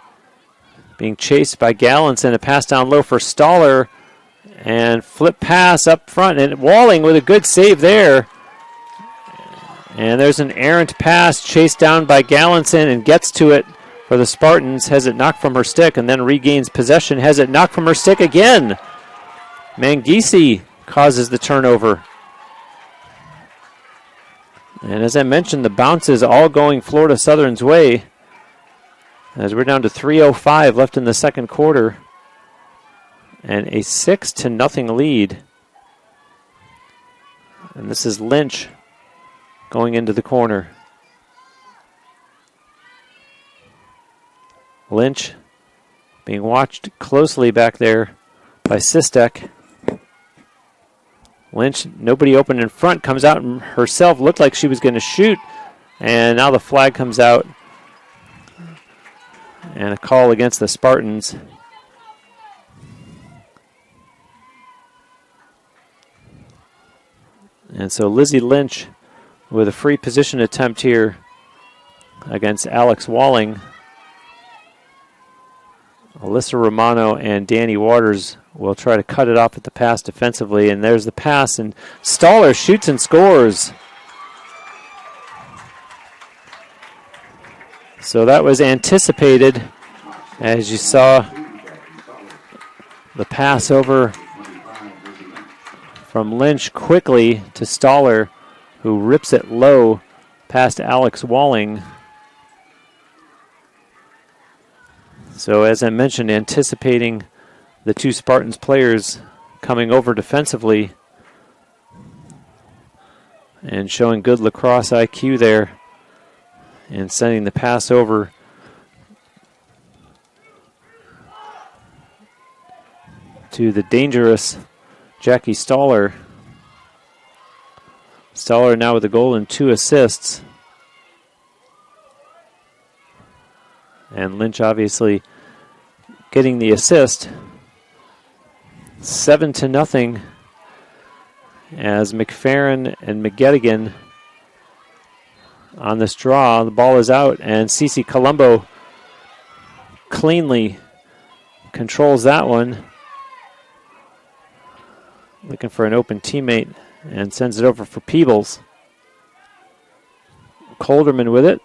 being chased by Gallants, and a pass down low for Stoller. And flip pass up front, and Walling with a good save there. And there's an errant pass chased down by Gallinson, and gets to it for the Spartans. Has it knocked from her stick and then regains possession. Has it knocked from her stick again. Mangisi causes the turnover. And as I mentioned, the bounce is all going Florida Southern's way, as we're down to 3:05 left in the second quarter. And a 6-0 lead. And this is Lynch going into the corner. Lynch being watched closely back there by Sistek. Lynch, nobody open in front, comes out and herself, looked like she was going to shoot. And now the flag comes out. And a call against the Spartans. And so Lizzie Lynch with a free position attempt here against Alex Walling. Alyssa Romano and Danny Waters will try to cut it off at the pass defensively. And there's the pass, and Stoller shoots and scores. So that was anticipated, as you saw the pass over from Lynch quickly to Stoller, who rips it low past Alex Walling. So as I mentioned, anticipating the 2 Spartans players coming over defensively and showing good lacrosse IQ there and sending the pass over to the dangerous Jackie Stoller. Stoller now with a goal and 2 assists. And Lynch obviously getting the assist. 7-0 as McFerrin and McGettigan on this draw. The ball is out, and Cece Colombo cleanly controls that one. Looking for an open teammate and sends it over for Peebles. Colderman with it.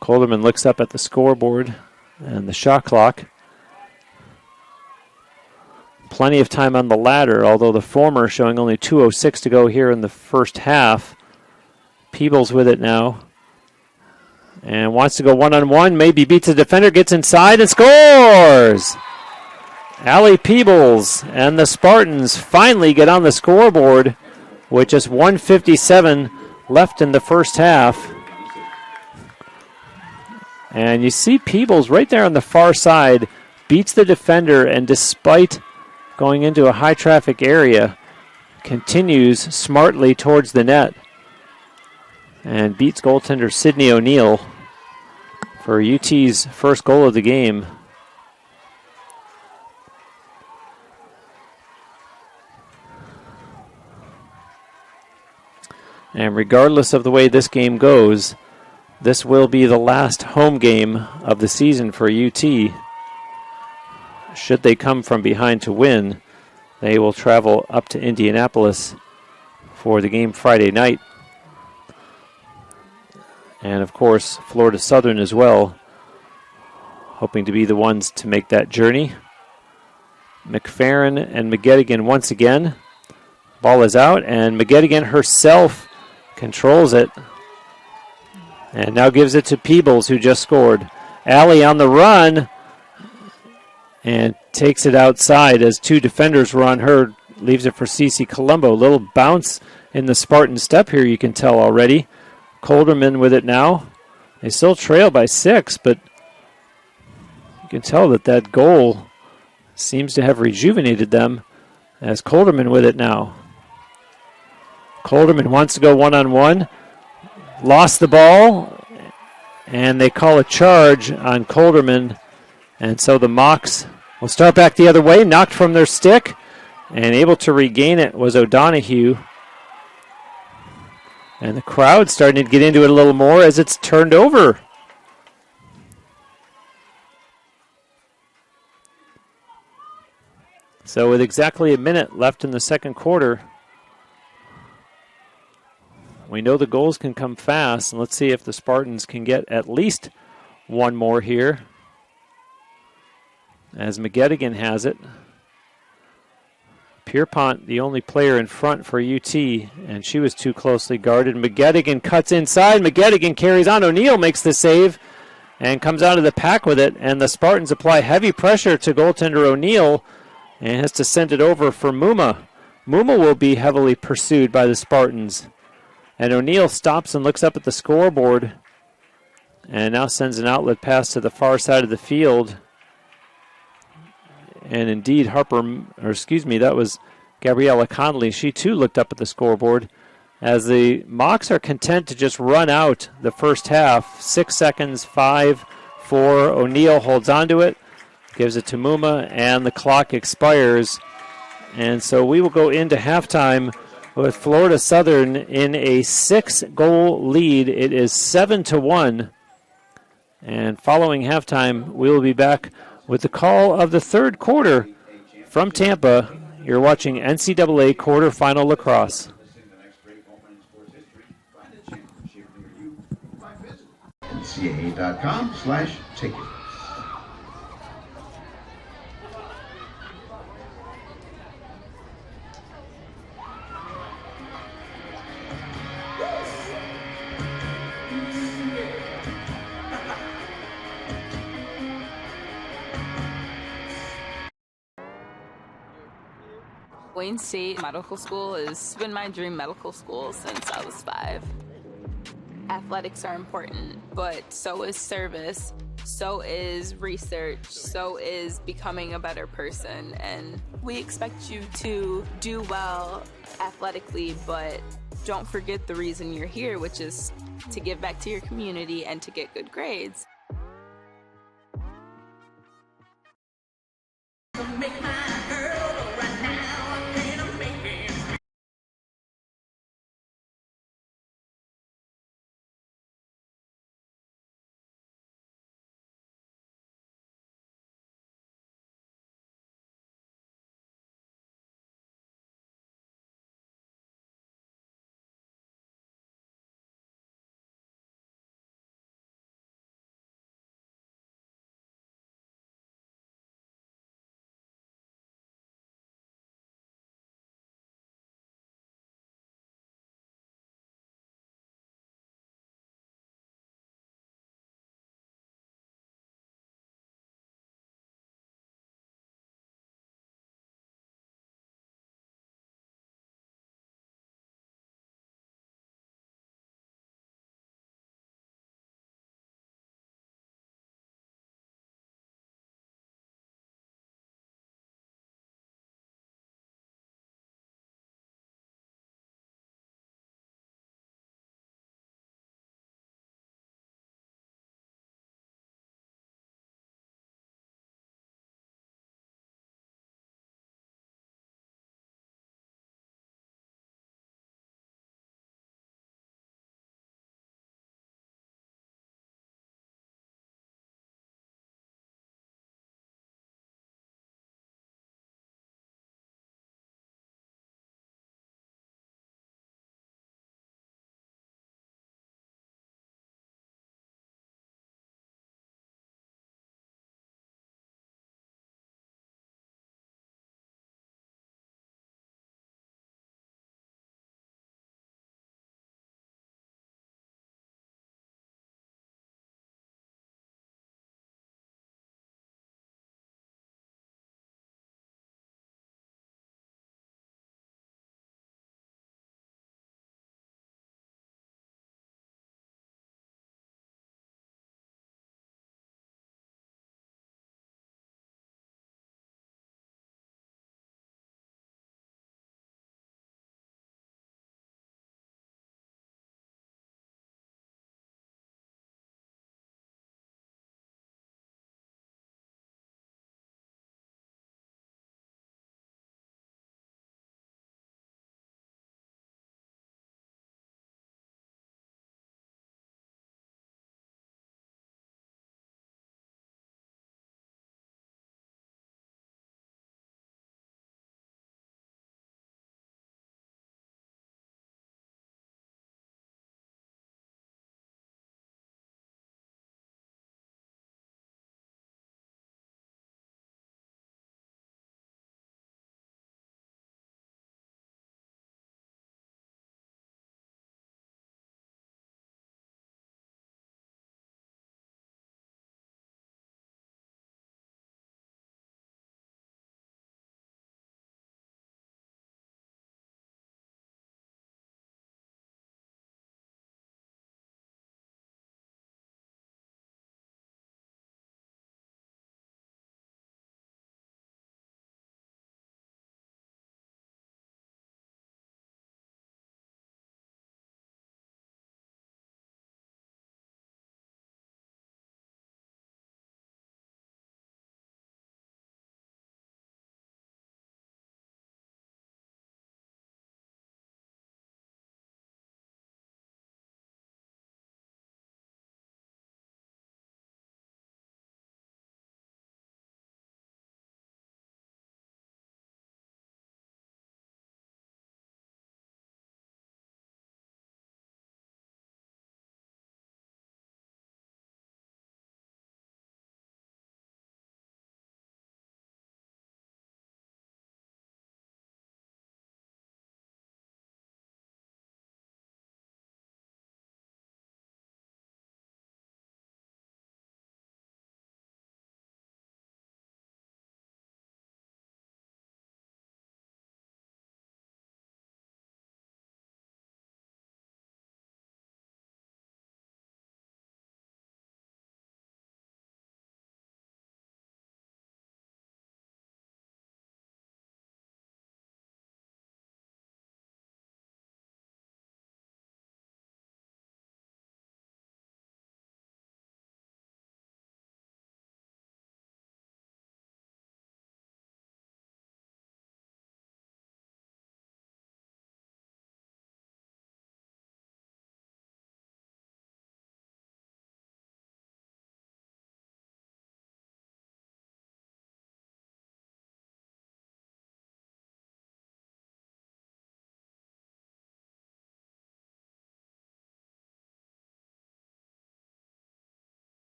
Colderman looks up at the scoreboard and the shot clock. Plenty of time on the ladder, although the former showing only 2:06 to go here in the first half. Peebles with it now. And wants to go one-on-one, maybe beats the defender, gets inside and scores! Allie Peebles and the Spartans finally get on the scoreboard with just 1:57 left in the first half. And you see Peebles right there on the far side, beats the defender, and despite going into a high traffic area, continues smartly towards the net and beats goaltender Sydney O'Neill for UT's first goal of the game. And regardless of the way this game goes, this will be the last home game of the season for UT. Should they come from behind to win, they will travel up to Indianapolis for the game Friday night. and of course Florida Southern as well, hoping to be the ones to make that journey. McFerrin and McGettigan once again. Ball is out, and McGettigan herself controls it and now gives it to Peebles, who just scored. Allie on the run and takes it outside as two defenders were on her. Leaves it for Cece Colombo. Little bounce in the Spartan step here, you can tell already. Colderman with it now. They still trail by 6, but you can tell that goal seems to have rejuvenated them as Colderman with it now. Colderman wants to go one-on-one. Lost the ball, and they call a charge on Colderman. And so the Mocs will start back the other way, knocked from their stick, and able to regain it was O'Donohue. And the crowd starting to get into it a little more as it's turned over. So with exactly a minute left in the second quarter, we know the goals can come fast, and let's see if the Spartans can get at least one more here. As McGettigan has it. Pierpont, the only player in front for UT, and she was too closely guarded. McGettigan cuts inside. McGettigan carries on. O'Neill makes the save and comes out of the pack with it, and the Spartans apply heavy pressure to goaltender O'Neill and has to send it over for Muma. Muma will be heavily pursued by the Spartans. And O'Neill stops and looks up at the scoreboard and now sends an outlet pass to the far side of the field. And indeed, that was Gabriella Connolly. She too looked up at the scoreboard as the Mocs are content to just run out the first half. 6 seconds, 5, 4. O'Neill holds onto it, gives it to Muma, and the clock expires. And so we will go into halftime with Florida Southern in a 6-goal lead. It is 7-1. And following halftime, we will be back with the call of the third quarter from Tampa. You're watching NCAA quarterfinal lacrosse. NCAA.com/tickets. Wayne State Medical School has been my dream medical school since I was 5. Athletics are important, but so is service, so is research, so is becoming a better person. And we expect you to do well athletically, but don't forget the reason you're here, which is to give back to your community and to get good grades.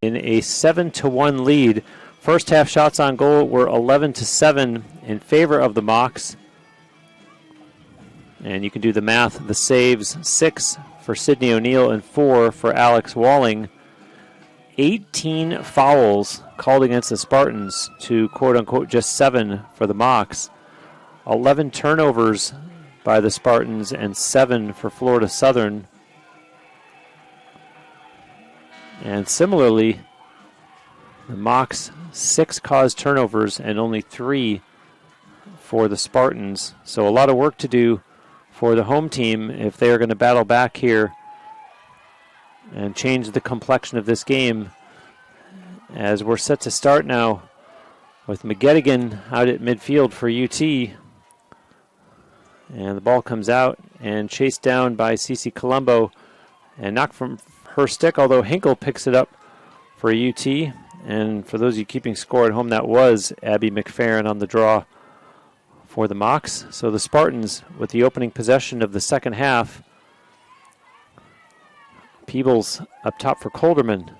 in a 7-1 lead. First half shots on goal were 11-7 in favor of the Mocs. And you can do the math. The saves, 6 for Sidney O'Neill and 4 for Alex Walling. 18 fouls called against the Spartans to quote-unquote just 7 for the Mocs. 11 turnovers by the Spartans and 7 for Florida Southern. And similarly, the Mocs 6 caused turnovers and only 3 for the Spartans. So a lot of work to do for the home team if they are going to battle back here and change the complexion of this game, as we're set to start now with McGettigan out at midfield for UT. And the ball comes out and chased down by Cece Colombo and knocked from her stick, although Hinkle picks it up for UT. And for those of you keeping score at home, that was Abby McFerrin on the draw for the Mocs. So the Spartans with the opening possession of the second half. Peebles up top for Colderman.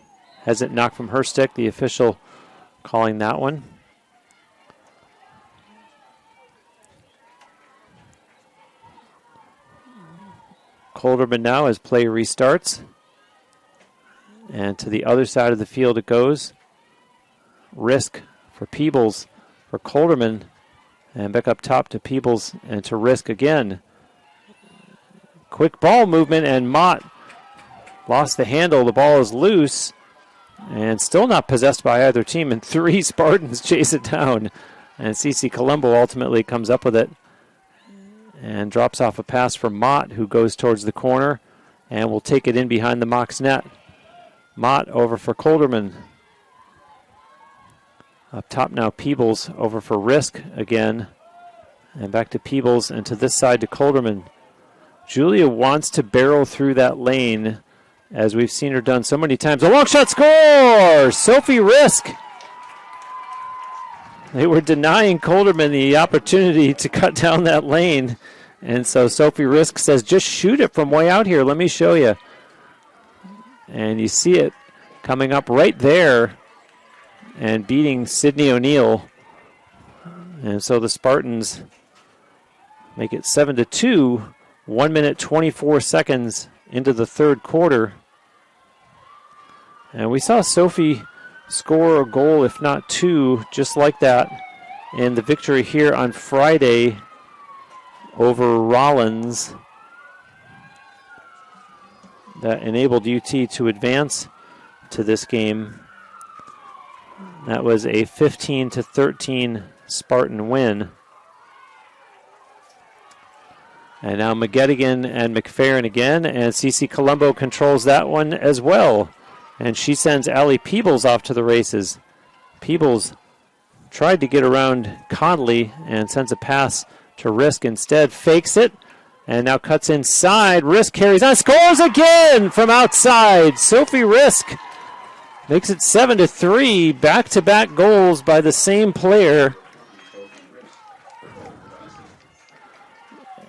Has it knocked from her stick, the official calling that one. Colderman now as play restarts. And to the other side of the field it goes. Risk for Peebles for Colderman. And back up top to Peebles and to Risk again. Quick ball movement, and Mott lost the handle. The ball is loose and still not possessed by either team, and 3 Spartans chase it down. And Cece Colombo ultimately comes up with it and drops off a pass for Mott, who goes towards the corner and will take it in behind the Mocs net. Mott over for Colderman. Up top now, Peebles over for Risk again. And back to Peebles and to this side to Colderman. Julia wants to barrel through that lane, as we've seen her done so many times. A long shot score! Sophie Risk. They were denying Colderman the opportunity to cut down that lane. And so Sophie Risk says, just shoot it from way out here. Let me show you. And you see it coming up right there and beating Sidney O'Neill. And so the Spartans make it 7-2, 1 minute 24 seconds into the third quarter. And we saw Sophie score a goal, if not 2, just like that in the victory here on Friday over Rollins that enabled UT to advance to this game. That was a 15-13 Spartan win. And now McGettigan and McFerrin again, and Cece Colombo controls that one as well. And she sends Allie Peebles off to the races. Peebles tried to get around Conley and sends a pass to Risk instead. Fakes it and now cuts inside. Risk carries on. Scores again from outside. Sophie Risk makes it 7-3. Back-to-back goals by the same player.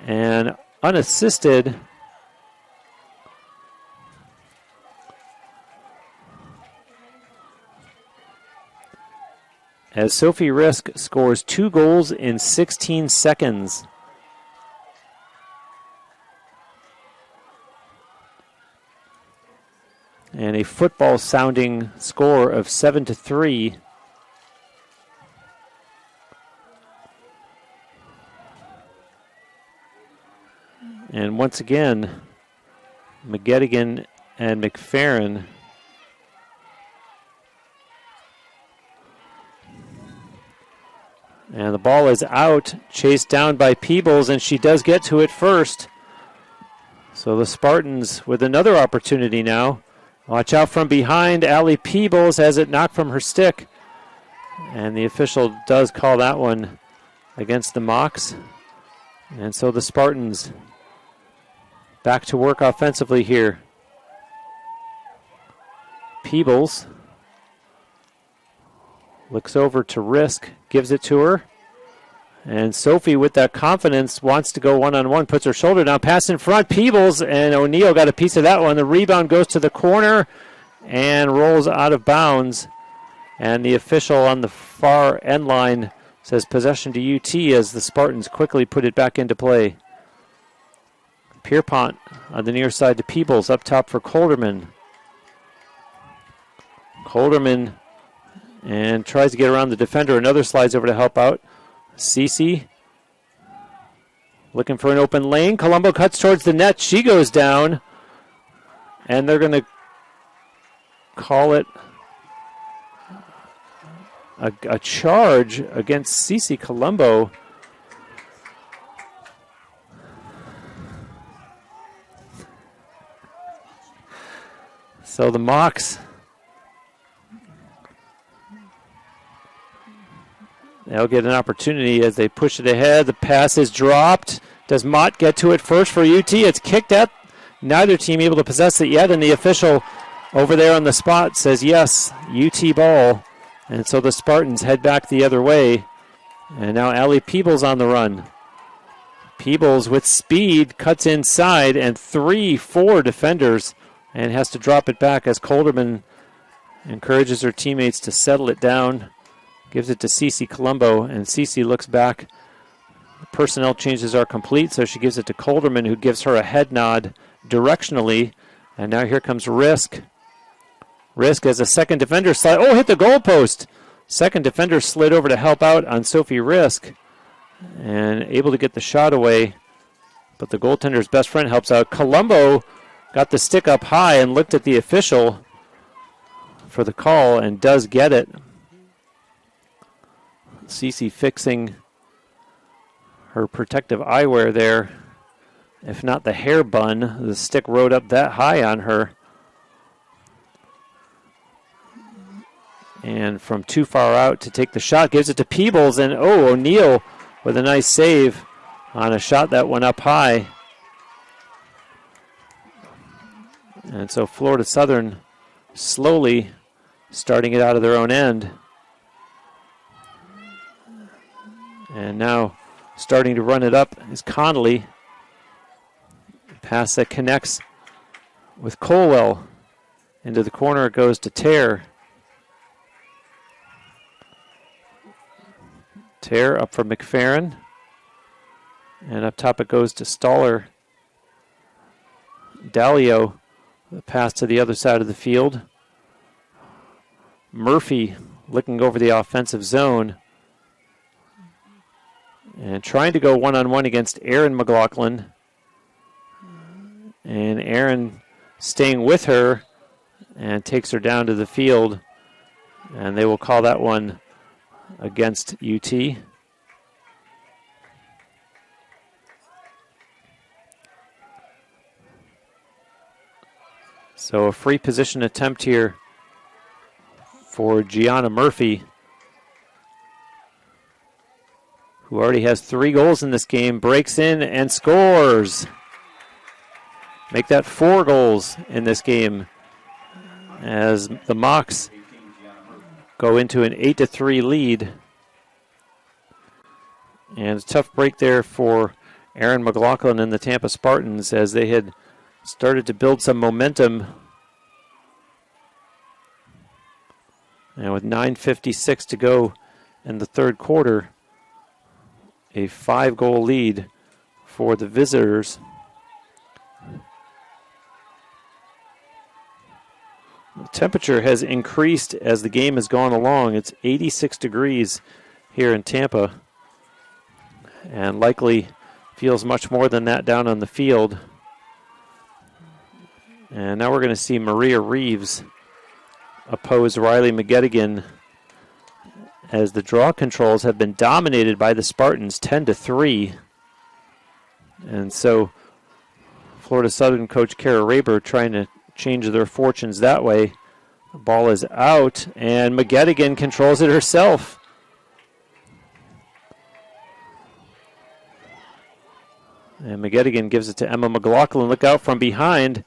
And unassisted. As Sophie Risk scores 2 goals in 16 seconds. And a football-sounding score of 7-3. And once again, McGettigan and McFerrin and the ball is out, chased down by Peebles, and she does get to it first. So the Spartans with another opportunity now. Watch out from behind. Allie Peebles has it knocked from her stick. And the official does call that one against the Mocs. And so the Spartans back to work offensively here. Peebles looks over to Risk, gives it to her. And Sophie, with that confidence, wants to go one-on-one, puts her shoulder down, pass in front. Peebles and O'Neill got a piece of that one. The rebound goes to the corner, and rolls out of bounds. And the official on the far end line says possession to UT as the Spartans quickly put it back into play. Pierpont on the near side to Peebles, up top for Colderman. Colderman and tries to get around the defender. Another slides over to help out. Cece looking for an open lane. Colombo cuts towards the net. She goes down. And they're going to call it a charge against Cece Colombo. So the Mocs, they'll get an opportunity as they push it ahead. The pass is dropped. Does Mott get to it first for UT? It's kicked at. Neither team able to possess it yet, and the official over there on the spot says yes, UT ball. And so the Spartans head back the other way. And now Allie Peebles on the run. Peebles with speed cuts inside, and 3-4 defenders, and has to drop it back as Colderman encourages her teammates to settle it down. Gives it to Cece Colombo, and Cece looks back. Personnel changes are complete, so she gives it to Colderman, who gives her a head nod directionally. And now here comes Risk. Risk as a second defender slide. Oh, hit the goalpost. Second defender slid over to help out on Sophie Risk and able to get the shot away. But the goaltender's best friend helps out. Colombo got the stick up high and looked at the official for the call and does get it. Cece fixing her protective eyewear there. If not the hair bun, the stick rode up that high on her. And from too far out to take the shot, gives it to Peebles, and O'Neill with a nice save on a shot that went up high. And so Florida Southern slowly starting it out of their own end. And now starting to run it up is Connolly. Pass that connects with Colwell. Into the corner it goes to Tear. Tear up for McFerrin. And up top it goes to Stoller. Dalio, the pass to the other side of the field. Murphy looking over the offensive zone. And trying to go one-on-one against Aaron McLaughlin. And Aaron staying with her and takes her down to the field. And they will call that one against UT. So a free position attempt here for Gianna Murphy, who already has 3 goals in this game, breaks in and scores. Make that 4 goals in this game as the Mocs go into an 8-3 lead. And a tough break there for Aaron McLaughlin and the Tampa Spartans as they had started to build some momentum. And with 9:56 to go in the third quarter, a 5-goal lead for the visitors. The temperature has increased as the game has gone along. It's 86 degrees here in Tampa, and likely feels much more than that down on the field. And now we're going to see Maria Reeves oppose Riley McGettigan as the draw controls have been dominated by the Spartans 10-3. And so Florida Southern coach Kara Raber trying to change their fortunes that way. The ball is out, and McGettigan controls it herself. And McGettigan gives it to Emma McLaughlin. Look out from behind.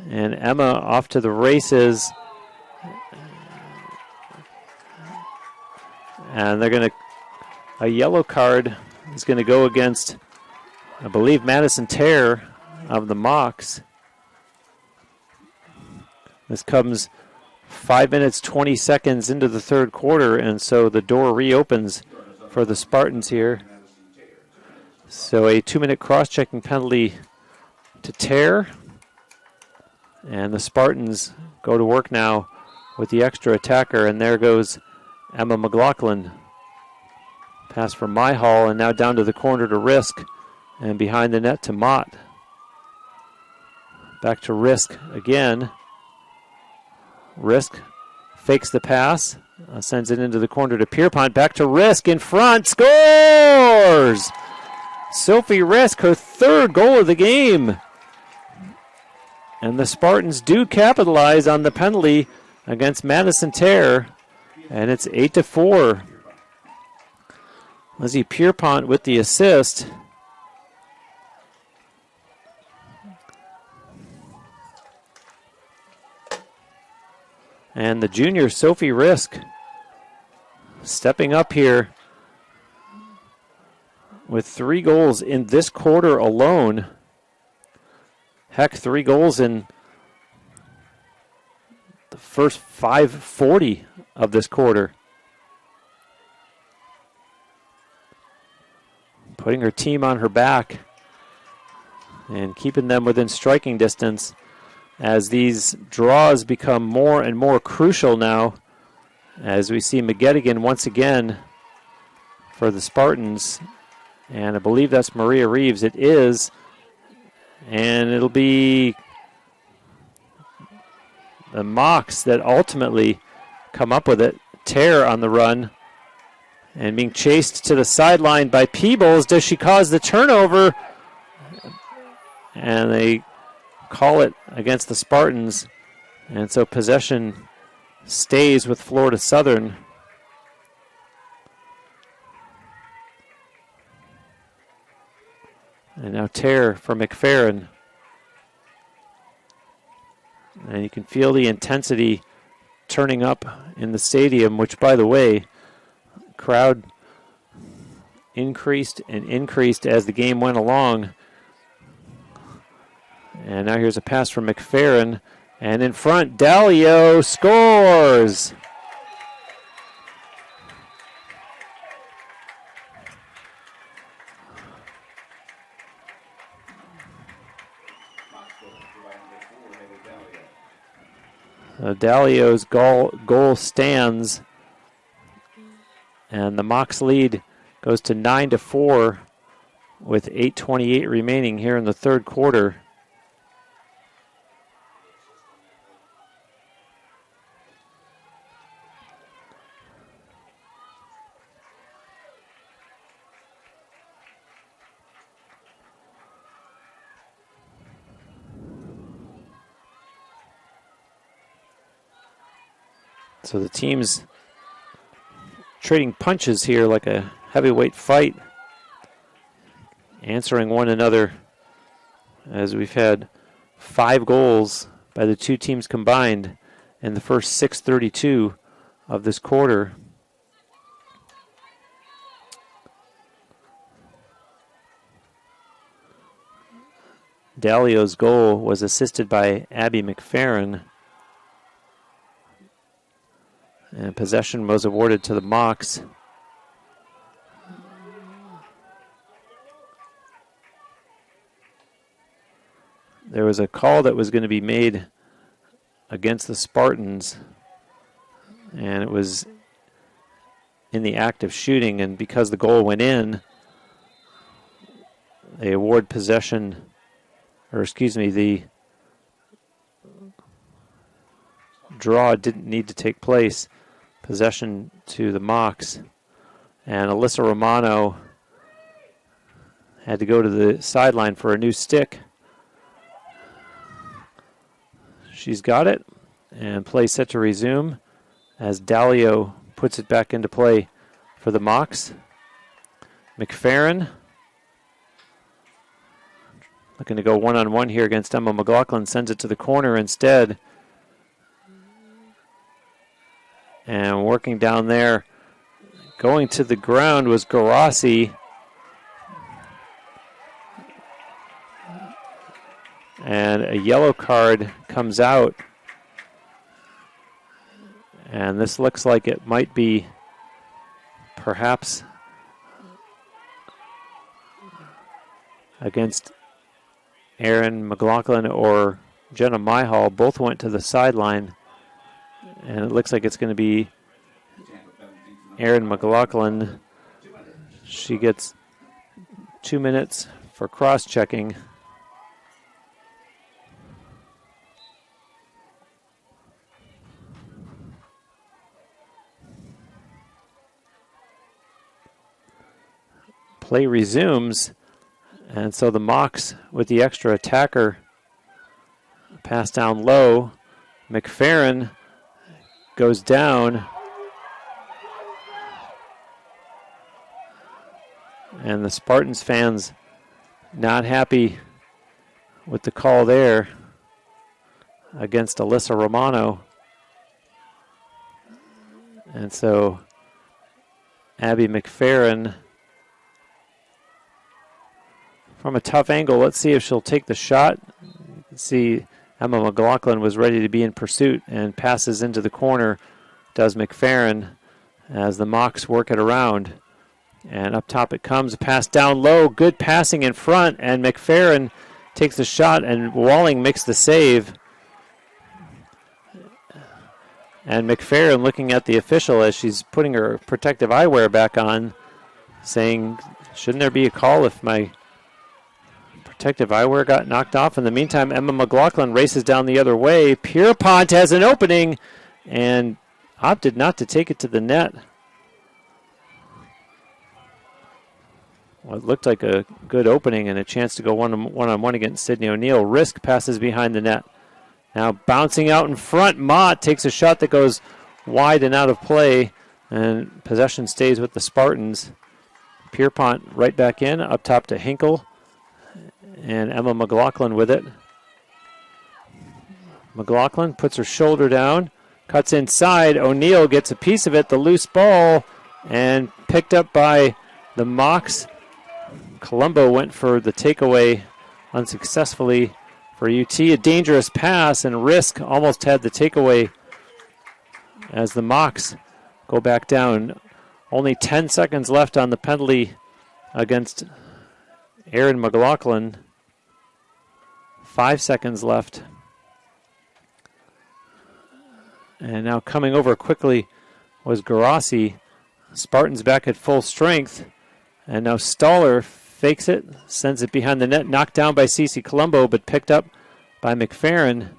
And Emma off to the races. And they're going to, a yellow card is going to go against, I believe, Madison Tear of the Mocs. This comes 5 minutes, 20 seconds into the third quarter, and so the door reopens for the Spartans here. So a 2-minute cross-checking penalty to Tear. And the Spartans go to work now with the extra attacker, and there goes Emma McLaughlin. Pass from Myhall, and now down to the corner to Risk, and behind the net to Mott. Back to Risk again. Risk fakes the pass, sends it into the corner to Pierpont. Back to Risk in front, scores! Sophie Risk, her third goal of the game. And the Spartans do capitalize on the penalty against Madison Tear, and it's 8-4. Lizzie Pierpont with the assist. And the junior Sophie Risk stepping up here with 3 goals in this quarter alone. Heck, 3 goals in the first 5:40 of this quarter. Putting her team on her back and keeping them within striking distance as these draws become more and more crucial now, as we see McGettigan once again for the Spartans. And I believe that's Maria Reeves. It is. And it'll be the Mocs that ultimately come up with it. Tear on the run and being chased to the sideline by Peebles. Does she cause the turnover? And they call it against the Spartans. And so possession stays with Florida Southern. And now Tear for McFerrin. And you can feel the intensity turning up in the stadium, which, by the way, crowd increased and increased as the game went along. And now here's a pass from McFerrin. And in front, Dalio scores! Dalio's goal stands, and the Mocs lead goes to 9-4 with 8:28 remaining here in the third quarter. So the teams trading punches here like a heavyweight fight, answering one another as we've had 5 goals by the two teams combined in the first 6:32 of this quarter. Dalio's goal was assisted by Abby McFerrin. And possession was awarded to the Mocs. There was a call that was going to be made against the Spartans, and it was in the act of shooting, and because the goal went in, they award possession, or excuse me, the draw didn't need to take place. Possession to the Mocs. And Alyssa Romano had to go to the sideline for a new stick. She's got it, and play set to resume as Dalio puts it back into play for the Mocs. McFerrin looking to go one-on-one here against Emma McLaughlin, sends it to the corner instead. And working down there, going to the ground was Garasi. And a yellow card comes out And this looks like it might be perhaps against Erin McLaughlin or Jenna Myhall. Both went to the sideline. And it looks like it's going to be Erin McLaughlin. She gets 2 minutes for cross-checking. Play resumes, and so the Mocs with the extra attacker. Pass down low. McFerrin goes down. And the Spartans fans not happy with the call there against Alyssa Romano. And so Abby McFerrin from a tough angle. Let's see if she'll take the shot. You can see Emma McLaughlin was ready to be in pursuit and passes into the corner. Does McFerrin as the Mocs work it around. And up top it comes. Pass down low. Good passing in front. And McFerrin takes the shot and Walling makes the save. And McFerrin looking at the official as she's putting her protective eyewear back on, saying, shouldn't there be a call if my protective eyewear got knocked off? In the meantime, Emma McLaughlin races down the other way. Pierpont has an opening and opted not to take it to the net. Well, it looked like a good opening and a chance to go one-on-one against Sydney O'Neill. Risk passes behind the net. Now bouncing out in front, Mott takes a shot that goes wide and out of play, and possession stays with the Spartans. Pierpont right back in, up top to Hinkle, and Emma McLaughlin with it. McLaughlin puts her shoulder down, cuts inside. O'Neill gets a piece of it, the loose ball, and picked up by the Mocs. Colombo went for the takeaway unsuccessfully for UT. A dangerous pass, and Risk almost had the takeaway as the Mocs go back down. Only 10 seconds left on the penalty against Erin McLaughlin. 5 seconds left. And now coming over quickly was Garassi. Spartans back at full strength. And now Staller fakes it, sends it behind the net, knocked down by Cece Colombo, but picked up by McFerrin.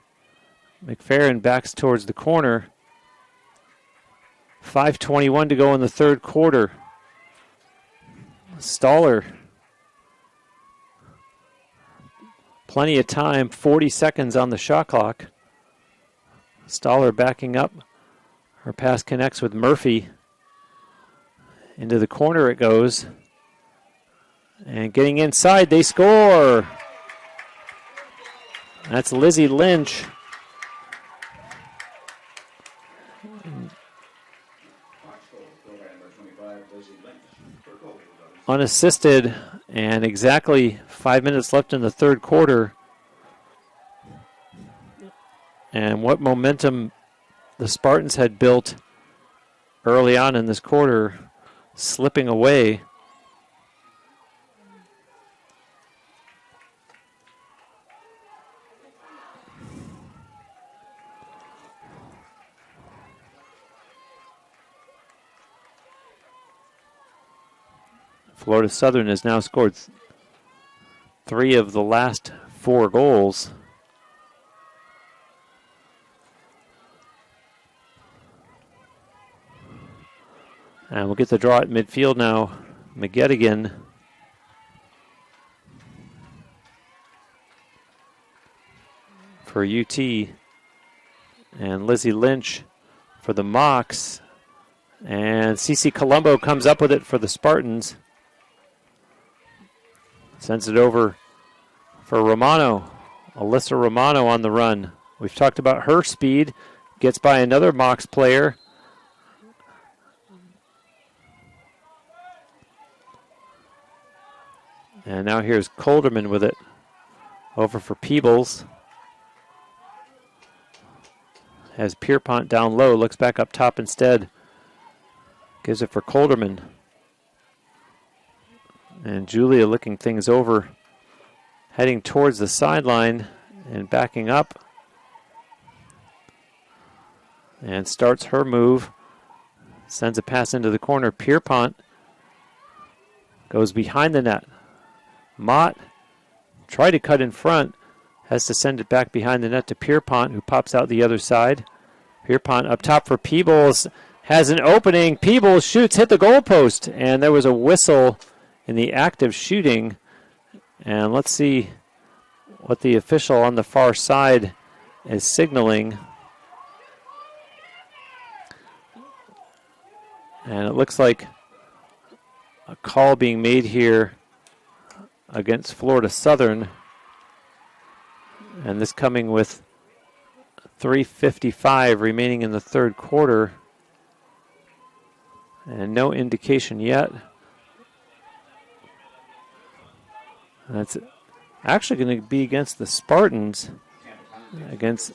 McFerrin backs towards the corner. 5:21 to go in the third quarter. Staller. Plenty of time, 40 seconds on the shot clock. Staller backing up. Her pass connects with Murphy. Into the corner it goes. And getting inside, they score. That's Lizzie Lynch. Unassisted, and exactly 5 minutes left in the third quarter. And what momentum the Spartans had built early on in this quarter slipping away. Florida Southern has now scored 3 of the last 4 goals. And we'll get the draw at midfield now. McGettigan. For UT. And Lizzie Lynch for the Mocs. And Cece Colombo comes up with it for the Spartans. Sends it over for Romano. Alyssa Romano on the run. We've talked about her speed. Gets by another Mocs player. And now here's Colderman with it. Over for Peebles. Has Pierpont down low, looks back up top instead. Gives it for Colderman. And Julia looking things over, heading towards the sideline and backing up. And starts her move. Sends a pass into the corner. Pierpont goes behind the net. Mott tried to cut in front. Has to send it back behind the net to Pierpont, who pops out the other side. Pierpont up top for Peebles. Has an opening. Peebles shoots, hit the goalpost. And there was a whistle in the act of shooting. And let's see what the official on the far side is signaling. And it looks like a call being made here against Florida Southern. And this coming with 3:55 remaining in the third quarter. And no indication yet. That's actually going to be against the Spartans, against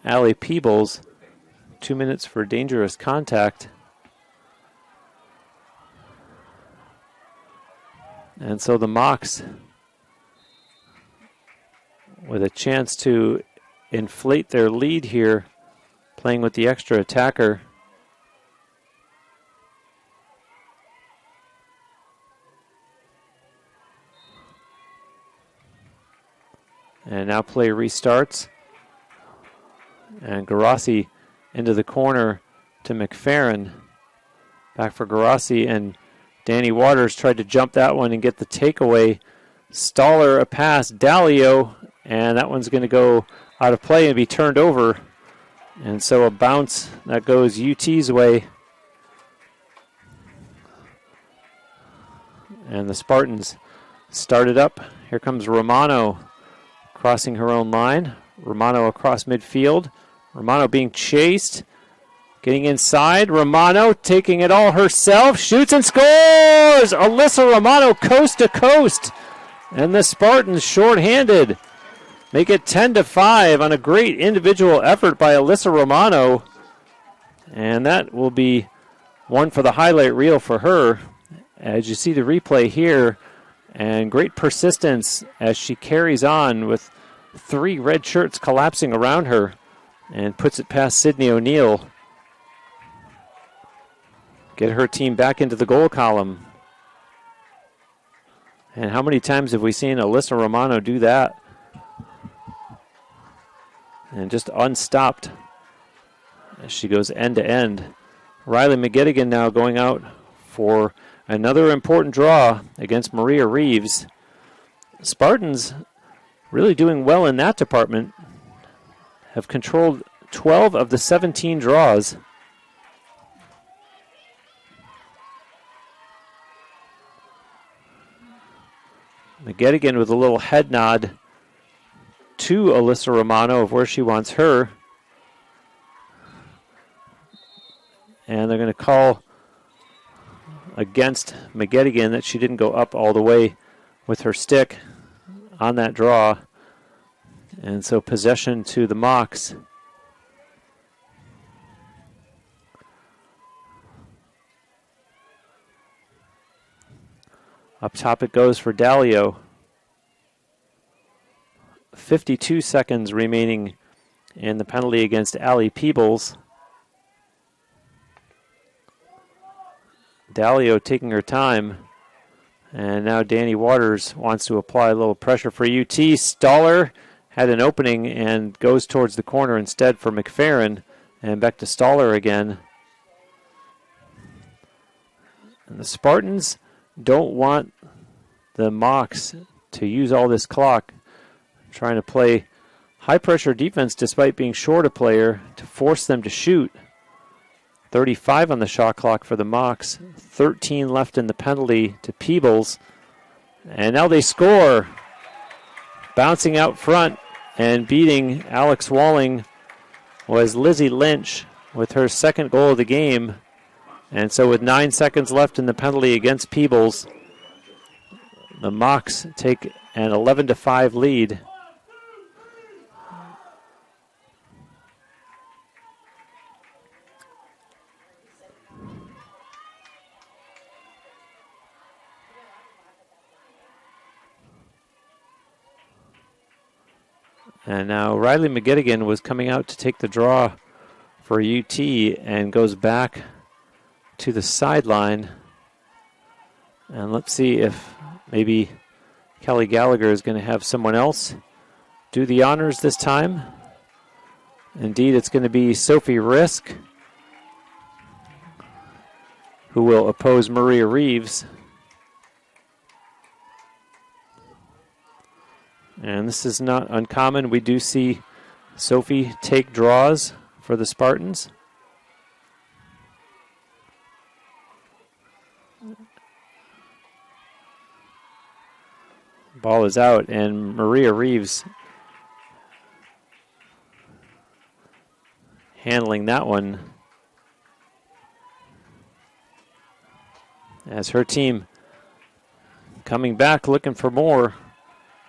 Allie Peebles. 2 minutes for dangerous contact. And so the Mocs, with a chance to inflate their lead here, playing with the extra attacker. And now play restarts. And Garassi into the corner to McFerrin. Back for Garassi, and Danny Waters tried to jump that one and get the takeaway. Stoller a pass, Dalio, and that one's going to go out of play and be turned over. And so a bounce that goes UT's way. And the Spartans started up. Here comes Romano crossing her own line. Romano across midfield. Romano being chased. Getting inside. Romano taking it all herself. Shoots and scores! Alyssa Romano coast to coast. And the Spartans shorthanded. Make it 10-5 on a great individual effort by Alyssa Romano. And that will be one for the highlight reel for her. As you see the replay here. And great persistence as she carries on with 3 red shirts collapsing around her. And puts it past Sydney O'Neill. Get her team back into the goal column. And how many times have we seen Alyssa Romano do that? And just unstopped as she goes end to end. Riley McGettigan now going out for another important draw against Maria Reeves. Spartans really doing well in that department. Have controlled 12 of the 17 draws. McGettigan with a little head nod to Alyssa Romano of where she wants her. And they're going to call against McGettigan that she didn't go up all the way with her stick on that draw. And so possession to the Mocs. Up top it goes for Dalio. 52 seconds remaining in the penalty against Allie Peebles. Dalio taking her time. And now Danny Waters wants to apply a little pressure for UT. Stoller had an opening and goes towards the corner instead for McFerrin. And back to Stoller again. And the Spartans don't want the Mocs to use all this clock. Trying to play high-pressure defense despite being short a player to force them to shoot. 35 on the shot clock for the Mocs. 13 left in the penalty to Peebles. And now they score. Bouncing out front and beating Alex Walling was Lizzie Lynch with her second goal of the game. And so with 9 seconds left in the penalty against Peebles, the Mocs take an 11-5 lead. And now Riley McGettigan was coming out to take the draw for UT and goes back to the sideline. And let's see if maybe Kelly Gallagher is going to have someone else do the honors this time. Indeed, it's going to be Sophie Risk, who will oppose Maria Reeves. And this is not uncommon. We do see Sophie take draws for the Spartans. Ball is out, and Maria Reeves handling that one as her team coming back looking for more.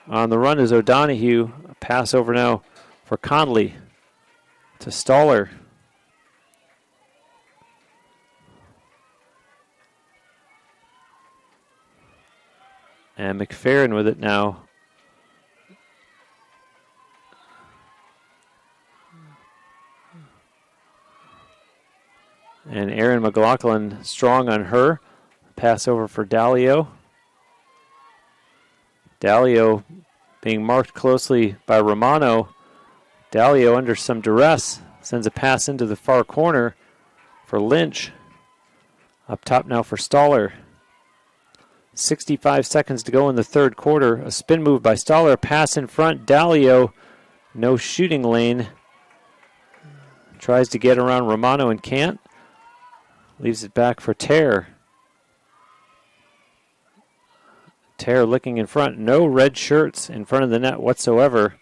On the run is O'Donohue. A pass over now for Conley to Stoller. And McFerrin with it now. And Erin McLaughlin strong on her. Pass over for Dalio. Dalio being marked closely by Romano. Dalio under some duress sends a pass into the far corner for Lynch. Up top now for Stoller. 65 seconds to go in the third quarter. A spin move by Stoller. Pass in front. Dalio, no shooting lane. Tries to get around Romano and can't. Leaves it back for Terre. Terre looking in front. No red shirts in front of the net whatsoever.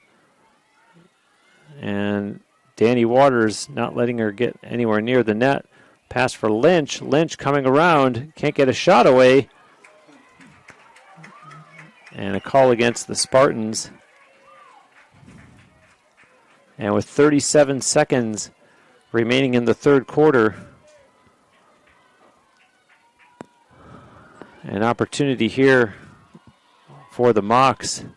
And Danny Waters not letting her get anywhere near the net. Pass for Lynch. Lynch coming around. Can't get a shot away. And a call against the Spartans. And with 37 seconds remaining in the third quarter, an opportunity here for the Mocs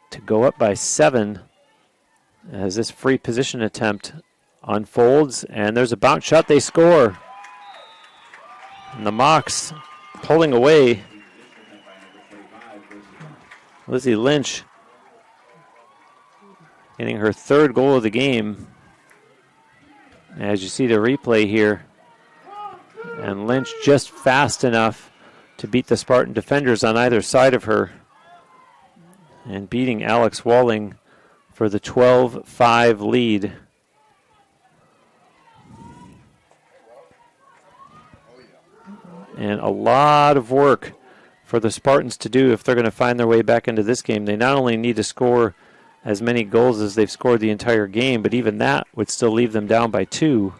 to go up by 7 as this free position attempt unfolds. And there's a bounce shot. They score. And the Mocs pulling away. Lizzie Lynch getting her third goal of the game. As you see the replay here. And Lynch just fast enough to beat the Spartan defenders on either side of her. And beating Alex Walling for the 12-5 lead. And a lot of work for the Spartans to do if they're going to find their way back into this game. They not only need to score as many goals as they've scored the entire game, but even that would still leave them down by 2.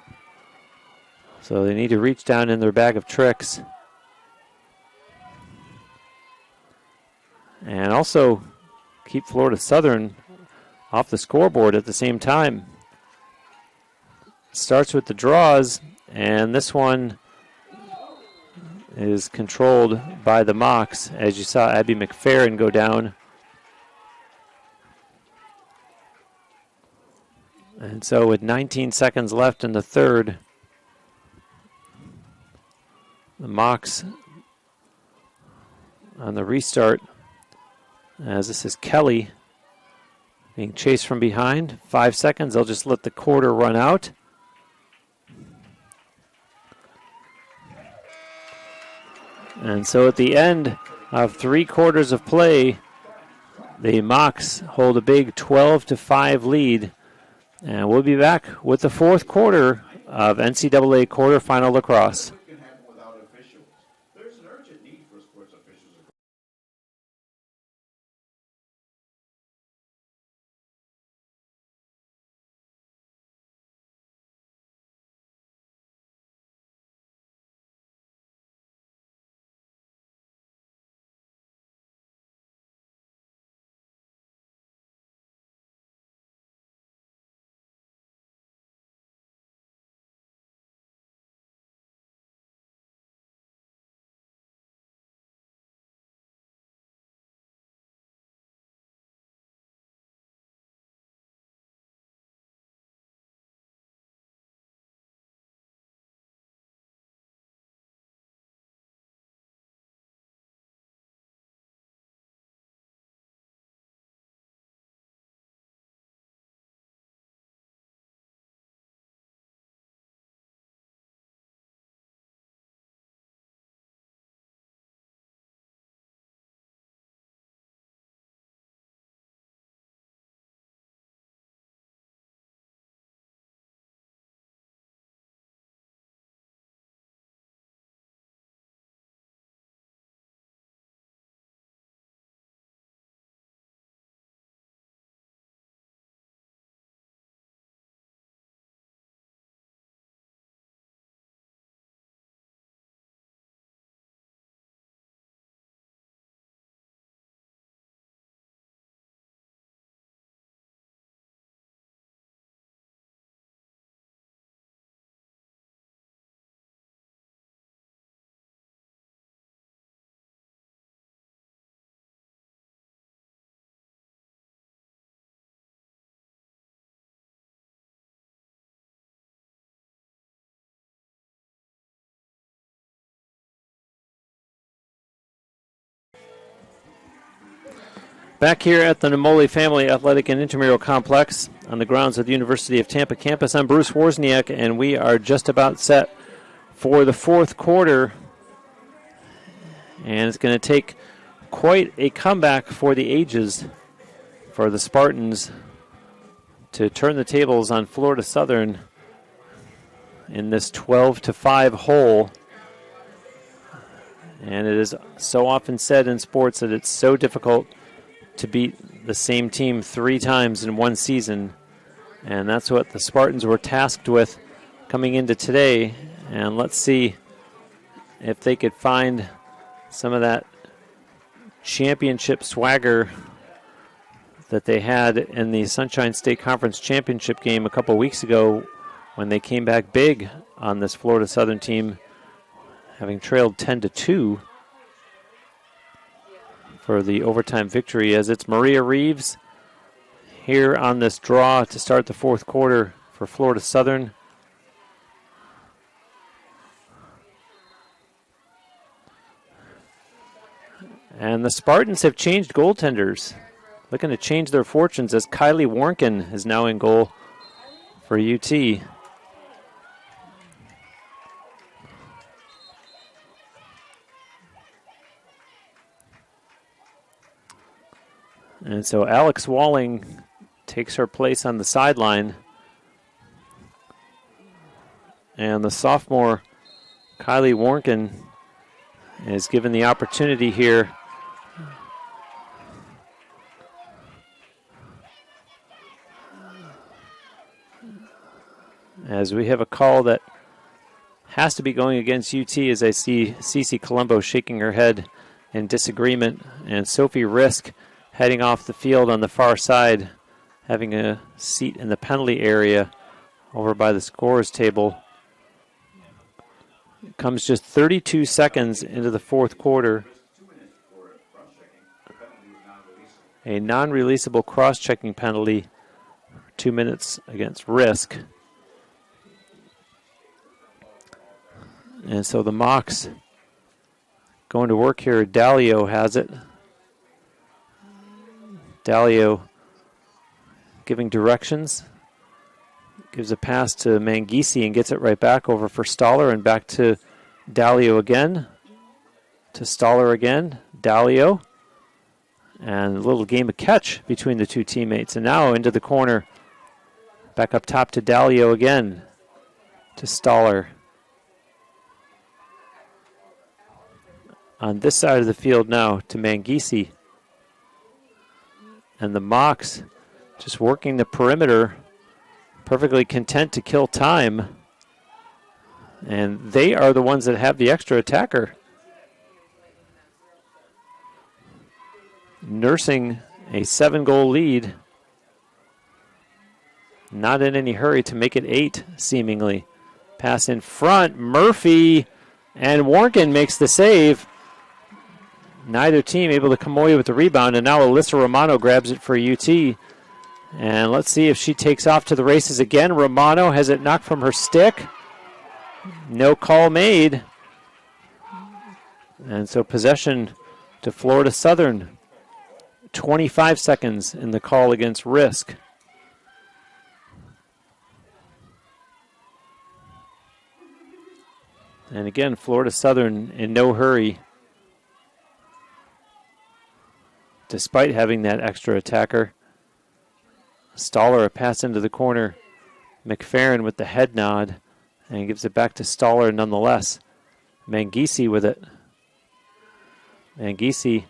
So they need to reach down in their bag of tricks. And also keep Florida Southern off the scoreboard at the same time. Starts with the draws, and this one is controlled by the Mocs, as you saw Abby McFerrin go down. And so with 19 seconds left in the third, the Mocs on the restart, as this is Kelly being chased from behind. 5 seconds, they'll just let the quarter run out. And so at the end of 3 quarters of play, the Mocs hold a big 12-5 lead. And we'll be back with the fourth quarter of NCAA quarterfinal lacrosse. Back here at the Namoli Family Athletic and Intramural Complex on the grounds of the University of Tampa campus, I'm Bruce Wozniak, and we are just about set for the fourth quarter. And it's going to take quite a comeback for the ages for the Spartans to turn the tables on Florida Southern in this 12-5 hole. And it is so often said in sports that it's so difficult to beat the same team 3 times in one season. And that's what the Spartans were tasked with coming into today. And let's see if they could find some of that championship swagger that they had in the Sunshine State Conference Championship game a couple weeks ago when they came back big on this Florida Southern team, having trailed 10-2 for the overtime victory, as it's Maria Reeves here on this draw to start the fourth quarter for Florida Southern. And the Spartans have changed goaltenders, looking to change their fortunes, as Kylie Warnken is now in goal for UT. And so Alex Walling takes her place on the sideline. And the sophomore Kylie Warnken is given the opportunity here as we have a call that has to be going against UT, as I see Cece Colombo shaking her head in disagreement, and Sophie Risk heading off the field on the far side, having a seat in the penalty area over by the scorers table. It comes just 32 seconds into the fourth quarter. A non-releasable cross-checking penalty, 2 minutes against Risk. And so the Mocs going to work here. Dalio has it. Dalio giving directions. Gives a pass to Mangisi and gets it right back over for Stoller, and back to Dalio again. To Stoller again. Dalio. And a little game of catch between the two teammates. And now into the corner. Back up top to Dalio again. To Stoller. On this side of the field now to Mangisi. And the Mocs just working the perimeter, perfectly content to kill time. And they are the ones that have the extra attacker. Nursing a 7-goal lead. Not in any hurry to make it 8, seemingly. Pass in front, Murphy, and Warnken makes the save. Neither team able to come away with the rebound, and now Alyssa Romano grabs it for UT. And let's see if she takes off to the races again. Romano has it knocked from her stick. No call made. And so possession to Florida Southern. 25 seconds in the call against Risk. And again, Florida Southern in no hurry, despite having that extra attacker. Stoller, a pass into the corner. McFerrin with the head nod, and gives it back to Stoller nonetheless. Mangisi with it. Mangisi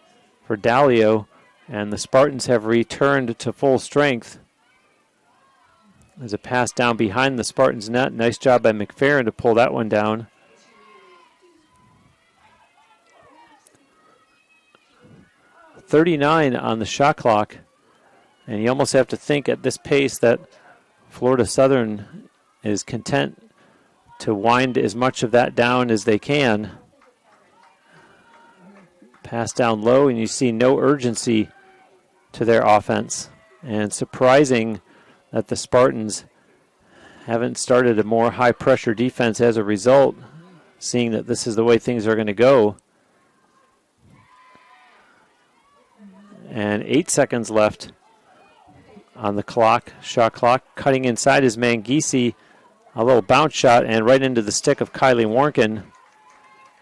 for Dalio, and the Spartans have returned to full strength. There's a pass down behind the Spartans net. Nice job by McFerrin to pull that one down. .39 on the shot clock, and you almost have to think at this pace that Florida Southern is content to wind as much of that down as they can. Pass down low, and you see no urgency to their offense. And surprising that the Spartans haven't started a more high-pressure defense as a result, seeing that this is the way things are going to go. And 8 seconds left on the clock, shot clock. Cutting inside is Mangisi. A little bounce shot and right into the stick of Kylie Warnken.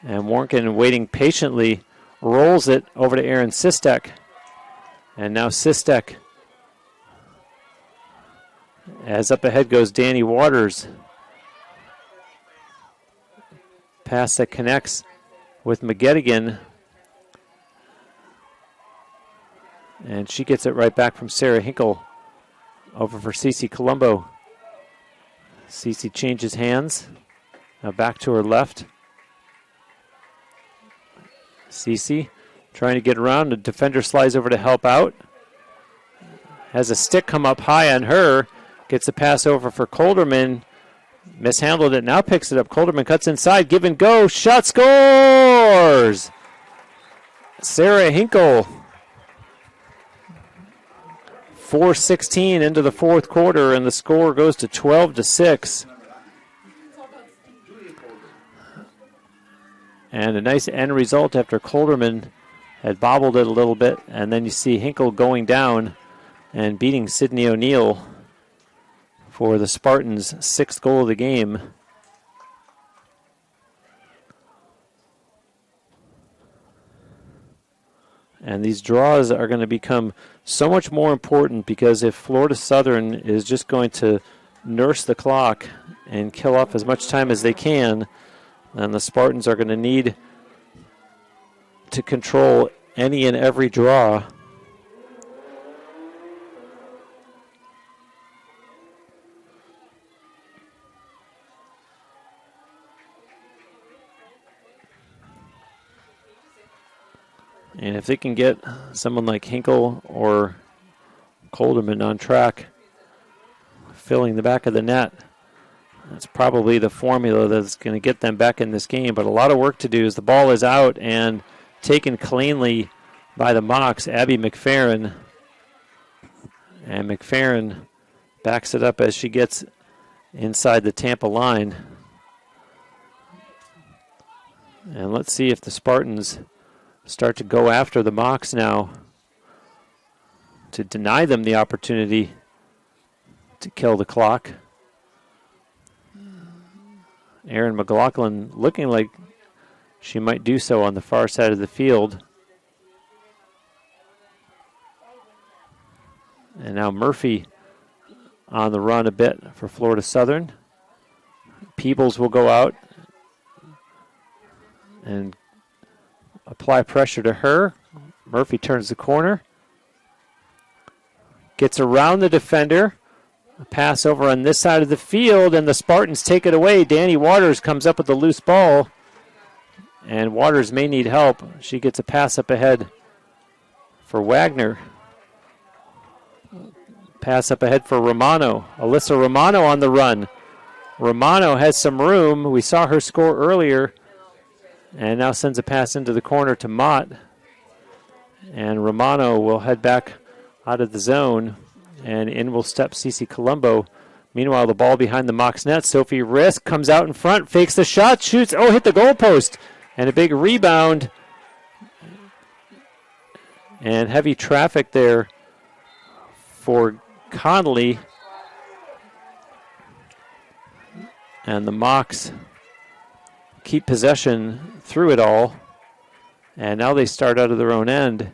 And Warnken, waiting patiently, rolls it over to Aaron Sistek. And now Sistek, as up ahead goes Danny Waters. Pass that connects with McGettigan. And she gets it right back from Sarah Hinkle over for Cece Colombo. Cece changes hands. Now back to her left. Cece trying to get around. The defender slides over to help out. Has a stick come up high on her. Gets a pass over for Colderman. Mishandled it. Now picks it up. Colderman cuts inside. Give and go. Shot scores! Sarah Hinkle. 4:16 into the fourth quarter, and the score goes to 12-6. And a nice end result after Colderman had bobbled it a little bit, and then you see Hinkle going down and beating Sydney O'Neill for the Spartans' 6th goal of the game. And these draws are going to become so much more important, because if Florida Southern is just going to nurse the clock and kill off as much time as they can, then the Spartans are going to need to control any and every draw. And if they can get someone like Hinkle or Colderman on track, filling the back of the net, that's probably the formula that's going to get them back in this game. But a lot of work to do as the ball is out and taken cleanly by the Mocs, Abby McFerrin. And McFerrin backs it up as she gets inside the Tampa line. And let's see if the Spartans start to go after the Mocs now to deny them the opportunity to kill the clock. Erin McLaughlin looking like she might do so on the far side of the field. And now Murphy on the run a bit for Florida Southern. Peebles will go out and apply pressure to her. Murphy turns the corner. Gets around the defender. A pass over on this side of the field, and the Spartans take it away. Danny Waters comes up with the loose ball, and Waters may need help. She gets a pass up ahead for Wagner. Pass up ahead for Romano. Alyssa Romano on the run. Romano has some room. We saw her score earlier, and now sends a pass into the corner to Mott. And Romano will head back out of the zone, and in will step Cece Colombo. Meanwhile, the ball behind the Mocs net. Sophie Risk comes out in front, fakes the shot, shoots. Oh, hit the goalpost. And a big rebound. And heavy traffic there for Connolly. And the Mocs keep possession through it all. And now they start out of their own end,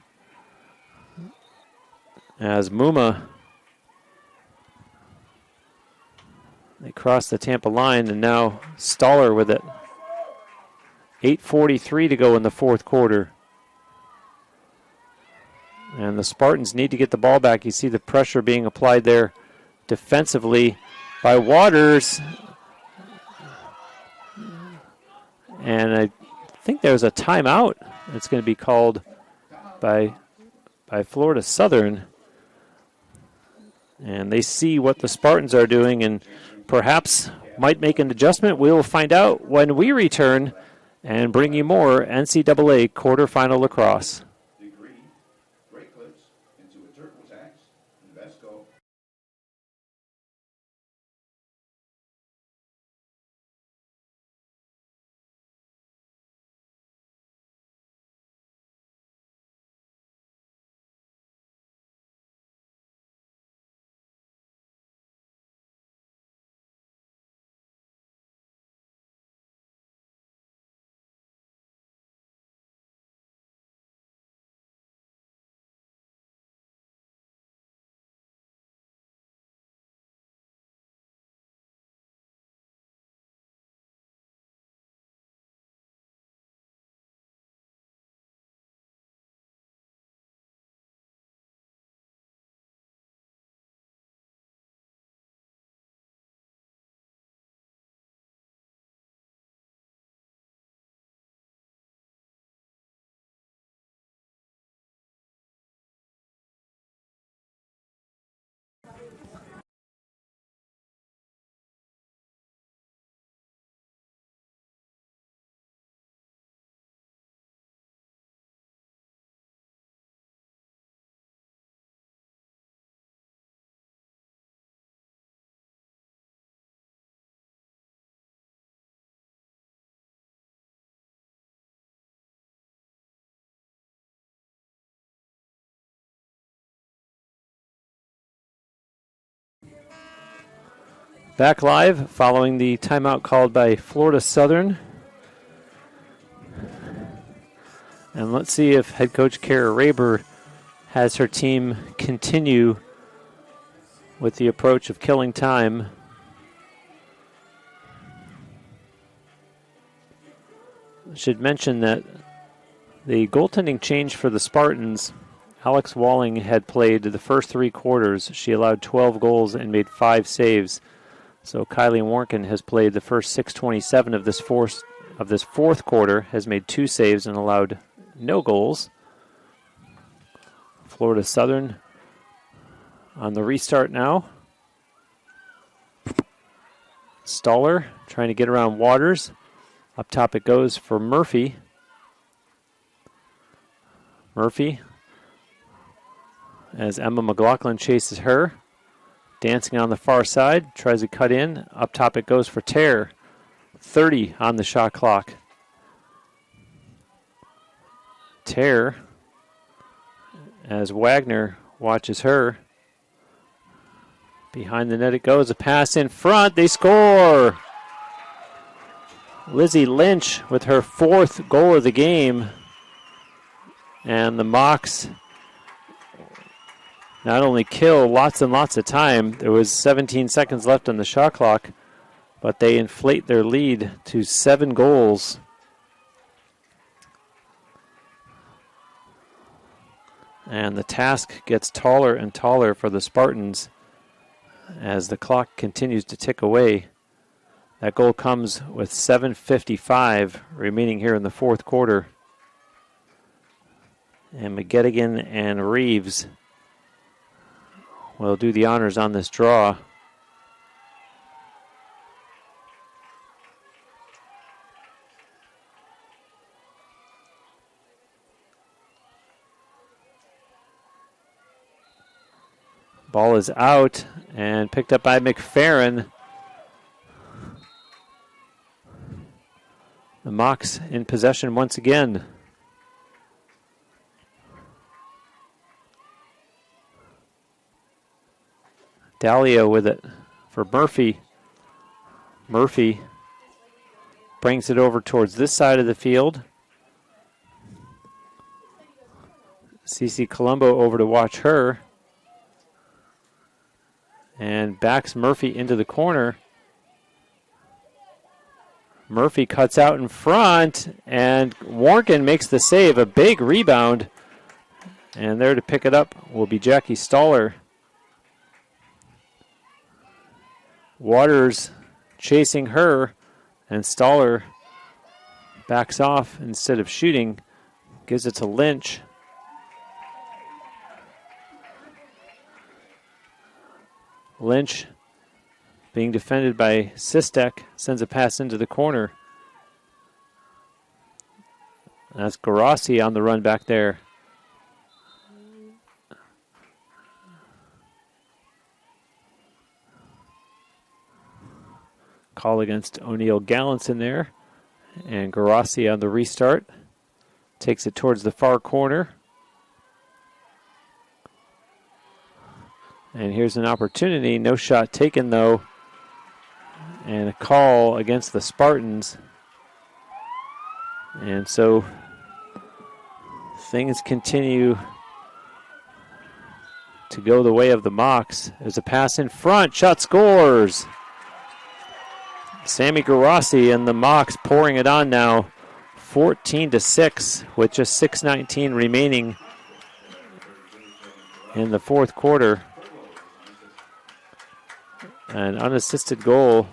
as Muma, they cross the Tampa line, and now Stoller with it. 8:43 to go in the fourth quarter. And the Spartans need to get the ball back. You see the pressure being applied there defensively by Waters. And I think there's a timeout that's going to be called by Florida Southern. And they see what the Spartans are doing and perhaps might make an adjustment. We will find out when we return and bring you more NCAA quarterfinal lacrosse. Back live following the timeout called by Florida Southern. And let's see if head coach Kara Raber has her team continue with the approach of killing time. I should mention that the goaltending change for the Spartans, Alex Walling had played the first 3 quarters. She allowed 12 goals and made 5 saves. So Kylie Warnken has played the first 6:27 of this fourth quarter, has made 2 saves and allowed no goals. Florida Southern on the restart now. Stoller trying to get around Waters. Up top it goes for Murphy. Murphy, as Emma McLaughlin chases her. Dancing on the far side, tries to cut in. Up top it goes for Terre. 30 on the shot clock. Terre, as Wagner watches her. Behind the net it goes, a pass in front, they score! Lizzie Lynch with her 4th goal of the game. And the Mocs not only kill lots and lots of time, there was 17 seconds left on the shot clock, but they inflate their lead to 7 goals. And the task gets taller and taller for the Spartans as the clock continues to tick away. That goal comes with 7:55 remaining here in the fourth quarter. And McGettigan and Reeves will do the honors on this draw. Ball is out and picked up by McFerrin. The Mocs in possession once again. Dahlia with it for Murphy. Murphy brings it over towards this side of the field. Cece Colombo over to watch her. And backs Murphy into the corner. Murphy cuts out in front, and Warnken makes the save. A big rebound. And there to pick it up will be Jackie Stoller. Waters chasing her, and Stoller backs off instead of shooting. Gives it to Lynch. Lynch, being defended by Sistek, sends a pass into the corner. That's Garassi on the run back there. Call against O'Neill Gallants in there. And Garassi on the restart. Takes it towards the far corner. And here's an opportunity. No shot taken, though. And a call against the Spartans. And so things continue to go the way of the Mocs. There's a pass in front. Shot scores. Sammy Garassi and the Mocs pouring it on now. 14-6 with just 6:19 remaining in the fourth quarter. An unassisted goal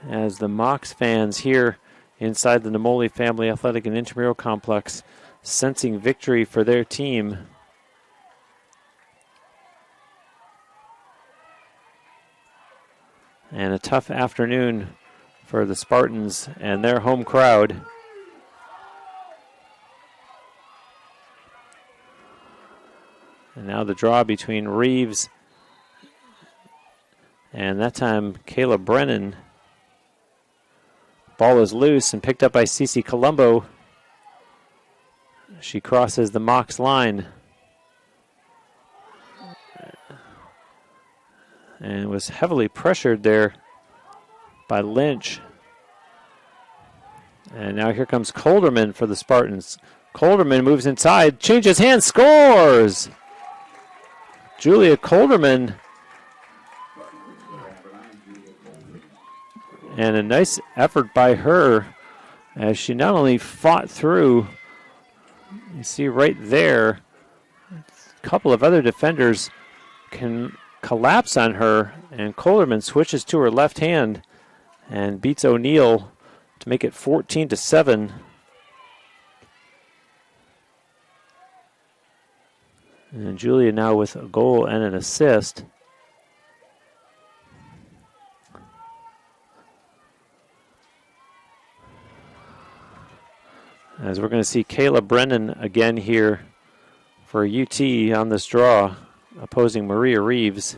as the Mocs fans here inside the Namoli Family Athletic and Intramural Complex sensing victory for their team. And a tough afternoon for the Spartans and their home crowd. And now the draw between Reeves and that time Kayla Brennan. Ball is loose and picked up by Cece Colombo. She crosses the Mocs line. and was heavily pressured there by Lynch. And now here comes Colderman for the Spartans. Colderman moves inside, changes hands, scores! Julia Colderman. And a nice effort by her as she not only fought through, you see right there, a couple of other defenders can collapse on her, and Colderman switches to her left hand and beats O'Neill to make it 14-7. And Julia now with a goal and an assist. As we're going to see Kayla Brennan again here for UT on this draw, opposing Maria Reeves.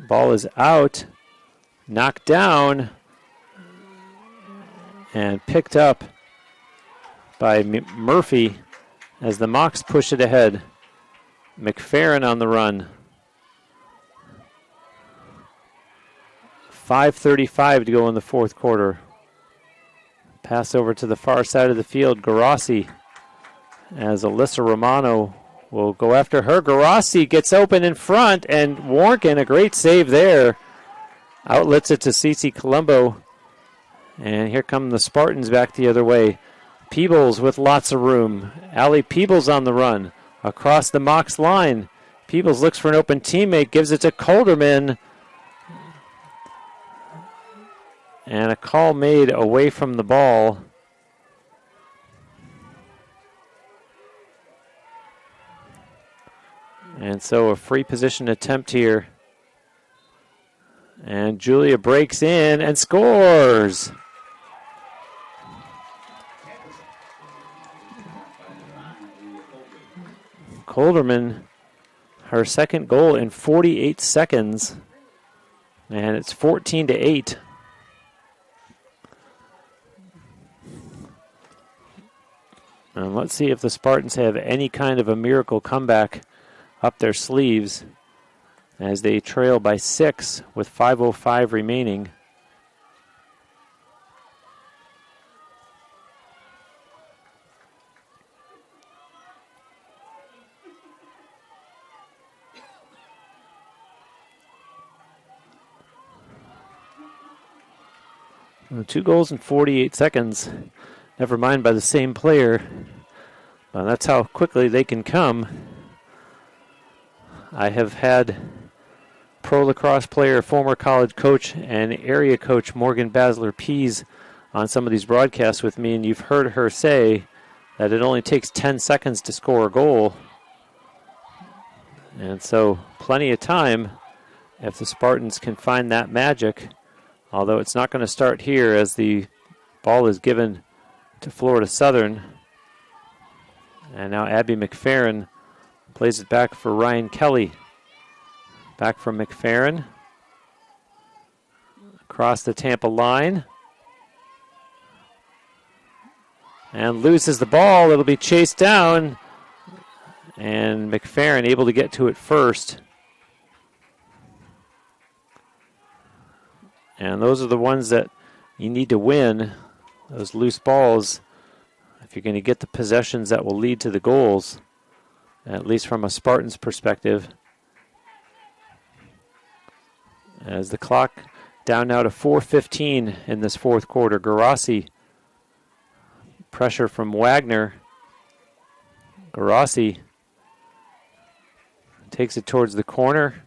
Ball is out, knocked down, and picked up by Murphy as the Mocs push it ahead. McFerrin on the run. 5:35 to go in the fourth quarter. Pass over to the far side of the field. Garassi, as Alyssa Romano will go after her. Garassi gets open in front, and Warnken, a great save there, outlets it to Cece Colombo. And here come the Spartans back the other way. Peebles with lots of room. Allie Peebles on the run across the Mocs line. Peebles looks for an open teammate, gives it to Colderman. And a call made away from the ball. And so a free position attempt here. And Julia breaks in and scores. Colderman, her second goal in 48 seconds. And it's 14-8. And let's see if the Spartans have any kind of a miracle comeback up their sleeves as they trail by 6 with 5:05 remaining. Well, 2 goals in 48 seconds. Never mind by the same player. Well, that's how quickly they can come. I have had pro lacrosse player, former college coach, and area coach Morgan Basler-Pease on some of these broadcasts with me, and you've heard her say that it only takes 10 seconds to score a goal. And so plenty of time if the Spartans can find that magic, although it's not going to start here as the ball is given to Florida Southern. And now Abby McFerrin plays it back for Ryan Kelly. Back from McFerrin. Across the Tampa line. And loses the ball. It'll be chased down. And McFerrin able to get to it first. And those are the ones that you need to win. Those loose balls, if you're going to get the possessions that will lead to the goals, at least from a Spartans perspective. As the clock down now to 4:15 in this fourth quarter. Garassi, pressure from Wagner. Garassi takes it towards the corner.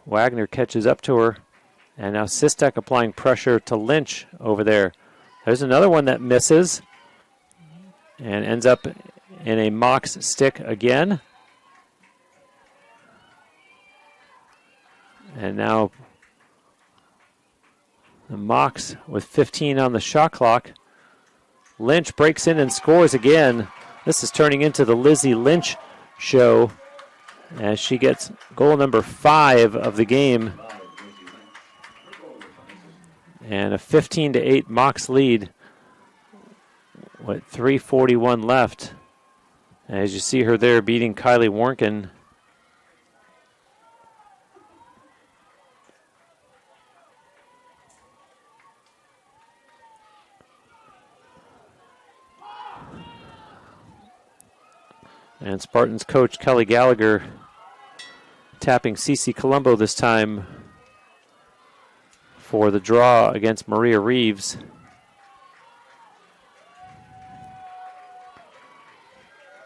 Wagner catches up to her. And now Sistek applying pressure to Lynch over there. There's another one that misses and ends up in a Mocs stick again. And now the Mocs with 15 on the shot clock. Lynch breaks in and scores again. This is turning into the Lizzie Lynch show as she gets goal number 5 of the game. And a 15-8 Mocs lead with 3:41 left. As you see her there beating Kylie Warnken. And Spartans coach Kelly Gallagher tapping Cece Colombo this time for the draw against Maria Reeves.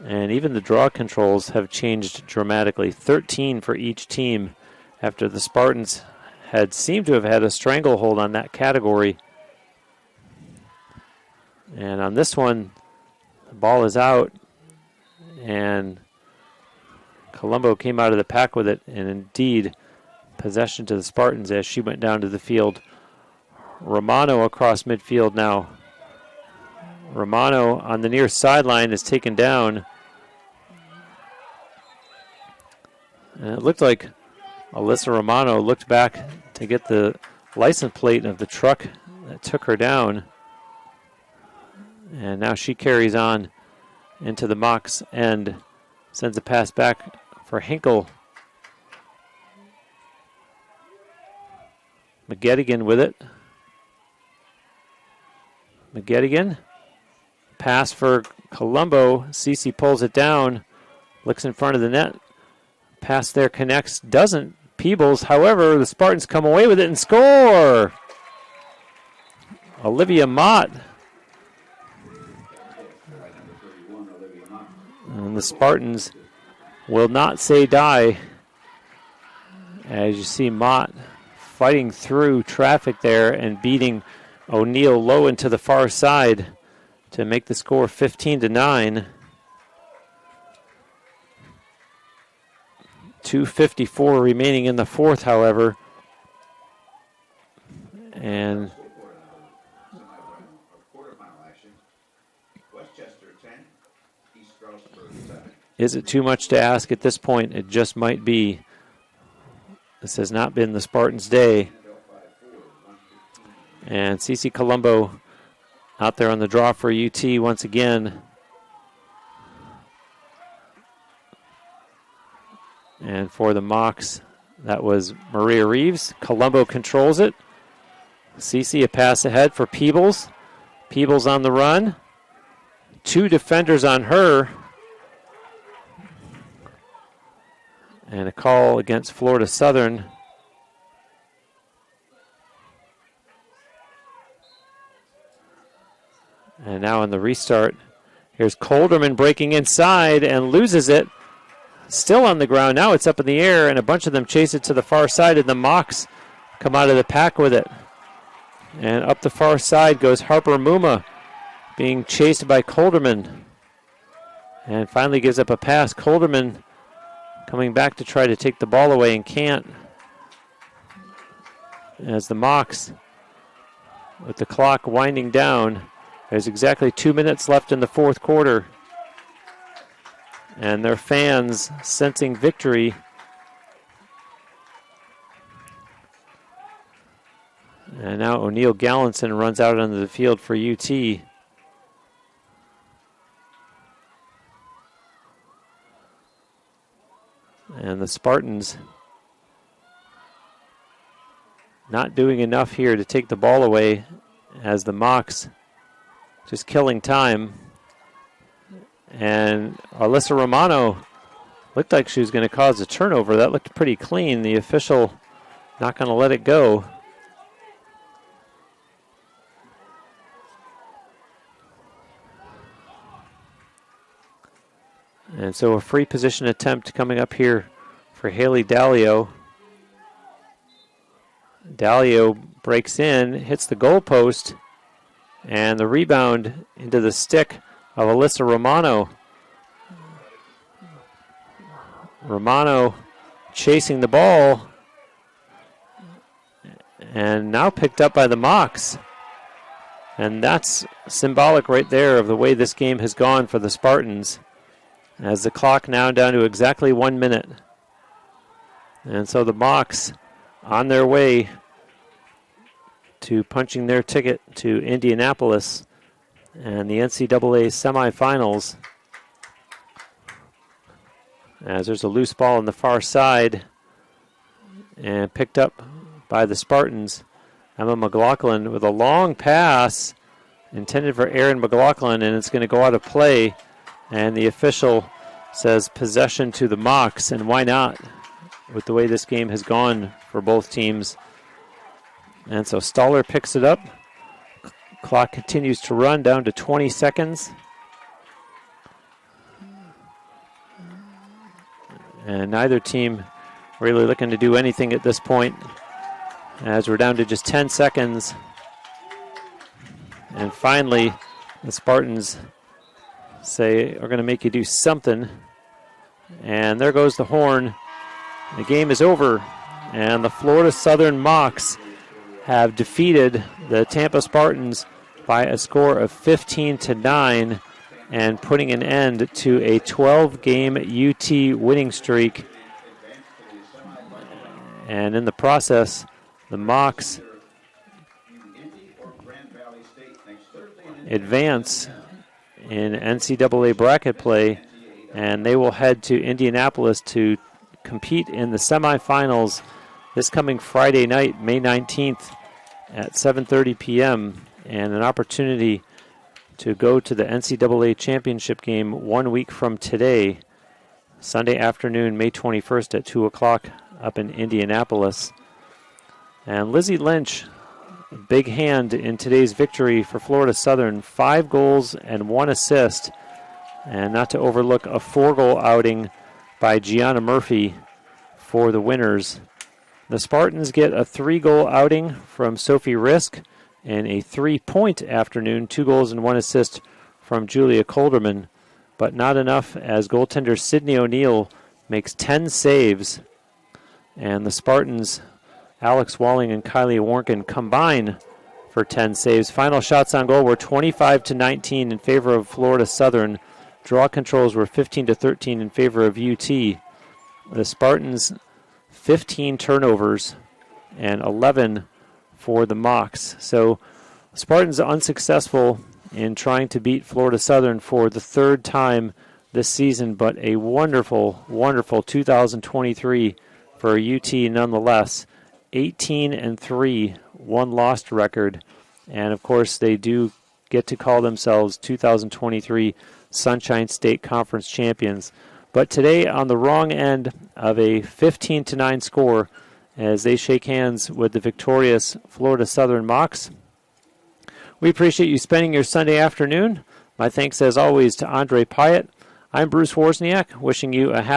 And even the draw controls have changed dramatically. 13 for each team after the Spartans had seemed to have had a stranglehold on that category. And on this one, the ball is out. And Colombo came out of the pack with it, and indeed, possession to the Spartans as she went down to the field. Romano across midfield now. Romano on the near sideline is taken down. And it looked like Alyssa Romano looked back to get the license plate of the truck that took her down. And now she carries on into the Mocs end. Sends a pass back for Hinkle. McGettigan with it. McGettigan. Pass for Colombo. Cece pulls it down. Looks in front of the net. Pass there connects. Doesn't. Peebles. However, the Spartans come away with it and score. Olivia Mott. And the Spartans will not say die. As you see Mott fighting through traffic there and beating O'Neill low into the far side to make the score 15-9. 2:54 remaining in the fourth, however. And is it too much to ask at this point? It just might be. This has not been the Spartans' day. And Cece Colombo out there on the draw for UT once again. And for the Mocs, that was Maria Reeves. Colombo controls it. Cece a pass ahead for Peebles. Peebles on the run. Two defenders on her. And a call against Florida Southern. And now in the restart, here's Colderman breaking inside and loses it. Still on the ground. Now it's up in the air, and a bunch of them chase it to the far side, and the Mocs come out of the pack with it. And up the far side goes Harper Muma, being chased by Colderman. And finally gives up a pass. Colderman coming back to try to take the ball away and can't. As the Mocs, with the clock winding down, there's exactly 2 minutes left in the fourth quarter. And their fans sensing victory. And now O'Neill Gallinson runs out onto the field for UT. And the Spartans not doing enough here to take the ball away, as the Mocs just killing time. And Alyssa Romano looked like she was going to cause a turnover. That looked pretty clean. The official not going to let it go. And so a free position attempt coming up here for Haley Dalio. Dalio breaks in, hits the goalpost, and the rebound into the stick of Alyssa Romano. Romano chasing the ball, and now picked up by the Mocs. And that's symbolic right there of the way this game has gone for the Spartans, as the clock now down to exactly 1 minute. And so the Mocs on their way to punching their ticket to Indianapolis and the NCAA semifinals. As there's a loose ball on the far side and picked up by the Spartans. Emma McLaughlin with a long pass intended for Erin McLaughlin, and it's going to go out of play. And the official says possession to the Mocs, and why not with the way this game has gone for both teams. And so Stoller picks it up. Clock continues to run down to 20 seconds. And neither team really looking to do anything at this point, as we're down to just 10 seconds. And finally, the Spartans say, we're going to make you do something. And there goes the horn. The game is over. And the Florida Southern Mocs have defeated the Tampa Spartans by a score of 15-9 and putting an end to a 12-game UT winning streak. And in the process, the Mocs advance in NCAA bracket play, and they will head to Indianapolis to compete in the semifinals this coming Friday night, May 19th at 7:30 p.m., and an opportunity to go to the NCAA championship game 1 week from today, Sunday afternoon, May 21st at 2 o'clock up in Indianapolis. And Lizzie Lynch, a big hand in today's victory for Florida Southern, 5 goals and 1 assist. And not to overlook a 4-goal outing by Gianna Murphy for the winners. The Spartans get a 3-goal outing from Sophie Risk and a 3-point afternoon, 2 goals and 1 assist from Julia Kolderman, but not enough as goaltender Sydney O'Neill makes 10 saves. And the Spartans, Alex Walling and Kylie Warnken, combine for 10 saves. Final shots on goal were 25-19 in favor of Florida Southern. Draw controls were 15-13 in favor of UT. The Spartans, 15 turnovers and 11 for the Mocs. So Spartans are unsuccessful in trying to beat Florida Southern for the 3rd time this season, but a wonderful, wonderful 2023 for UT nonetheless. 18-3, 1 lost record. And of course they do get to call themselves 2023 Sunshine State Conference champions. But today on the wrong end of a 15-9 score, as they shake hands with the victorious Florida Southern Mocs. We appreciate you spending your Sunday afternoon. My thanks, as always, to Andre Pyatt. I'm Bruce Wozniak, wishing you a happy